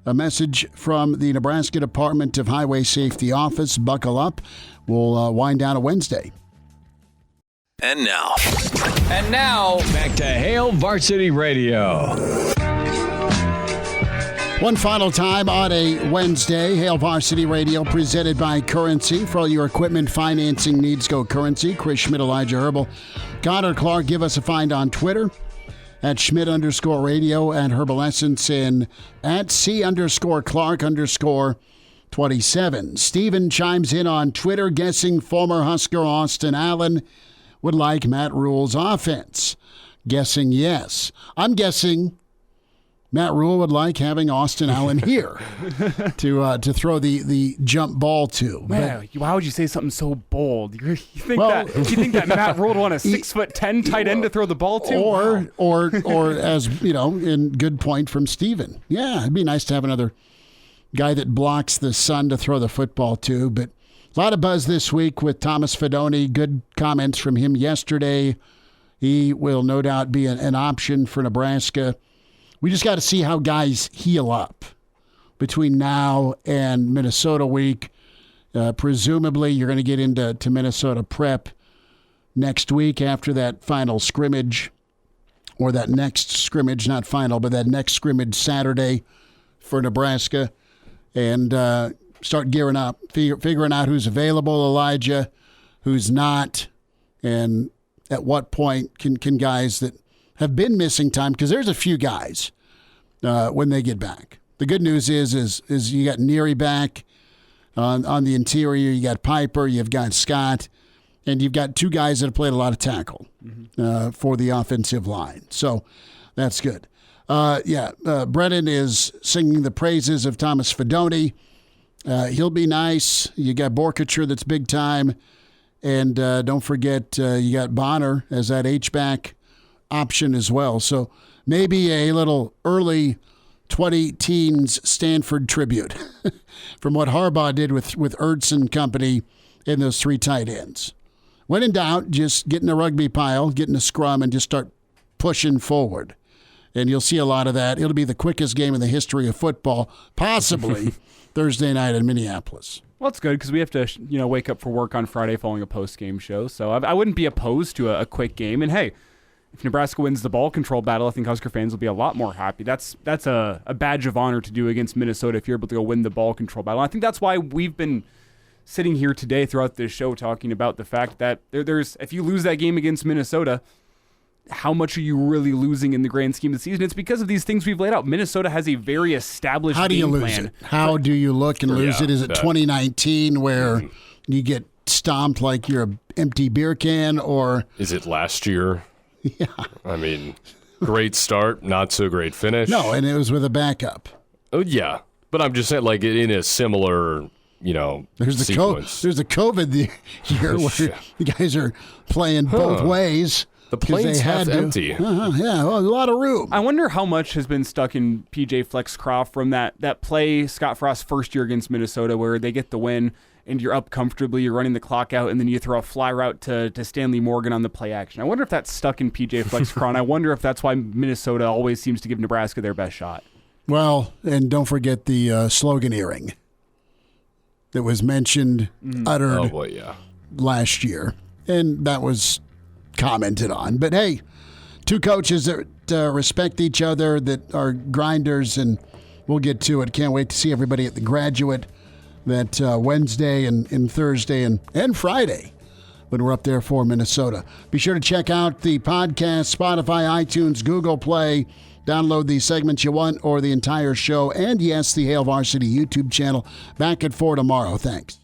A message from the Nebraska Department of Highway Safety Office. Buckle up. We'll wind down a Wednesday. And now, back to Hail Varsity Radio. One final time on a Wednesday, Hail Varsity Radio presented by Currency. For all your equipment financing needs, go Currency. Chris Schmidt, Elijah Herbel, Connor Clark. Give us a find on Twitter at Schmidt_radio and Herbal Essence and at C_Clark_27. Steven chimes in on Twitter, guessing former Husker Austin Allen would like Matt Rule's offense. Guessing yes. I'm guessing Matt Rule would like having Austin Allen here to throw the jump ball to. Man, why would you say something so bold? You think that Matt Rule would want a 6'10" tight end to throw the ball to? Or as in good point from Steven. Yeah, it'd be nice to have another guy that blocks the sun to throw the football to. But a lot of buzz this week with Thomas Fidone. Good comments from him yesterday. He will no doubt be an option for Nebraska. We just got to see how guys heal up between now and Minnesota week. Presumably, you're going to get into Minnesota prep next week after that final scrimmage, or that next scrimmage, not final, but that next scrimmage Saturday for Nebraska, and start gearing up, figuring out who's available, Elijah, who's not, and at what point can guys that have been missing time, because there's a few guys when they get back. The good news is you got Neary back on the interior. You got Piper. You've got Scott, and you've got two guys that have played a lot of tackle for the offensive line. So that's good. Brennan is singing the praises of Thomas Fidone. He'll be nice. You got Borkacher that's big time, and don't forget you got Bonner as that H-back option as well. So maybe a little early 20-teens Stanford tribute from what Harbaugh did with Ertz and company in those three tight ends. When in doubt, just get in a rugby pile, get in a scrum, and just start pushing forward. And you'll see a lot of that. It'll be the quickest game in the history of football, possibly Thursday night in Minneapolis. Well, it's good because we have to, wake up for work on Friday following a post-game show. So I wouldn't be opposed to a quick game. And hey, if Nebraska wins the ball control battle, I think Husker fans will be a lot more happy. That's a badge of honor to do against Minnesota if you're able to go win the ball control battle. I think that's why we've been sitting here today throughout this show talking about the fact that there's if you lose that game against Minnesota, how much are you really losing in the grand scheme of the season? It's because of these things we've laid out. Minnesota has a very established How do you game lose plan. it? How do you look and lose it? Is it 2019 where you get stomped like you're an empty beer can, or is it last year? Yeah. I mean, great start, not so great finish. No, and it was with a backup. Oh, yeah. But I'm just saying, like, in a similar, there's the sequence. There's the COVID year where the guys are playing both ways. The plane's half empty. A lot of room. I wonder how much has been stuck in PJ Flexcroft from that play Scott Frost's first year against Minnesota where they get the win and you're up comfortably, you're running the clock out, and then you throw a fly route to Stanley Morgan on the play action. I wonder if that's stuck in PJ Flexcroft. I wonder if that's why Minnesota always seems to give Nebraska their best shot. Well, and don't forget the sloganeering that was mentioned, uttered last year. And that was commented on. But hey, two coaches that respect each other, that are grinders, and we'll get to it. Can't wait to see everybody at the Graduate that Wednesday and Thursday and Friday when we're up there for Minnesota. Be sure to check out the podcast, Spotify, iTunes, Google Play. Download the segments you want or the entire show. And, yes, the Hail Varsity YouTube channel. Back at 4 tomorrow. Thanks.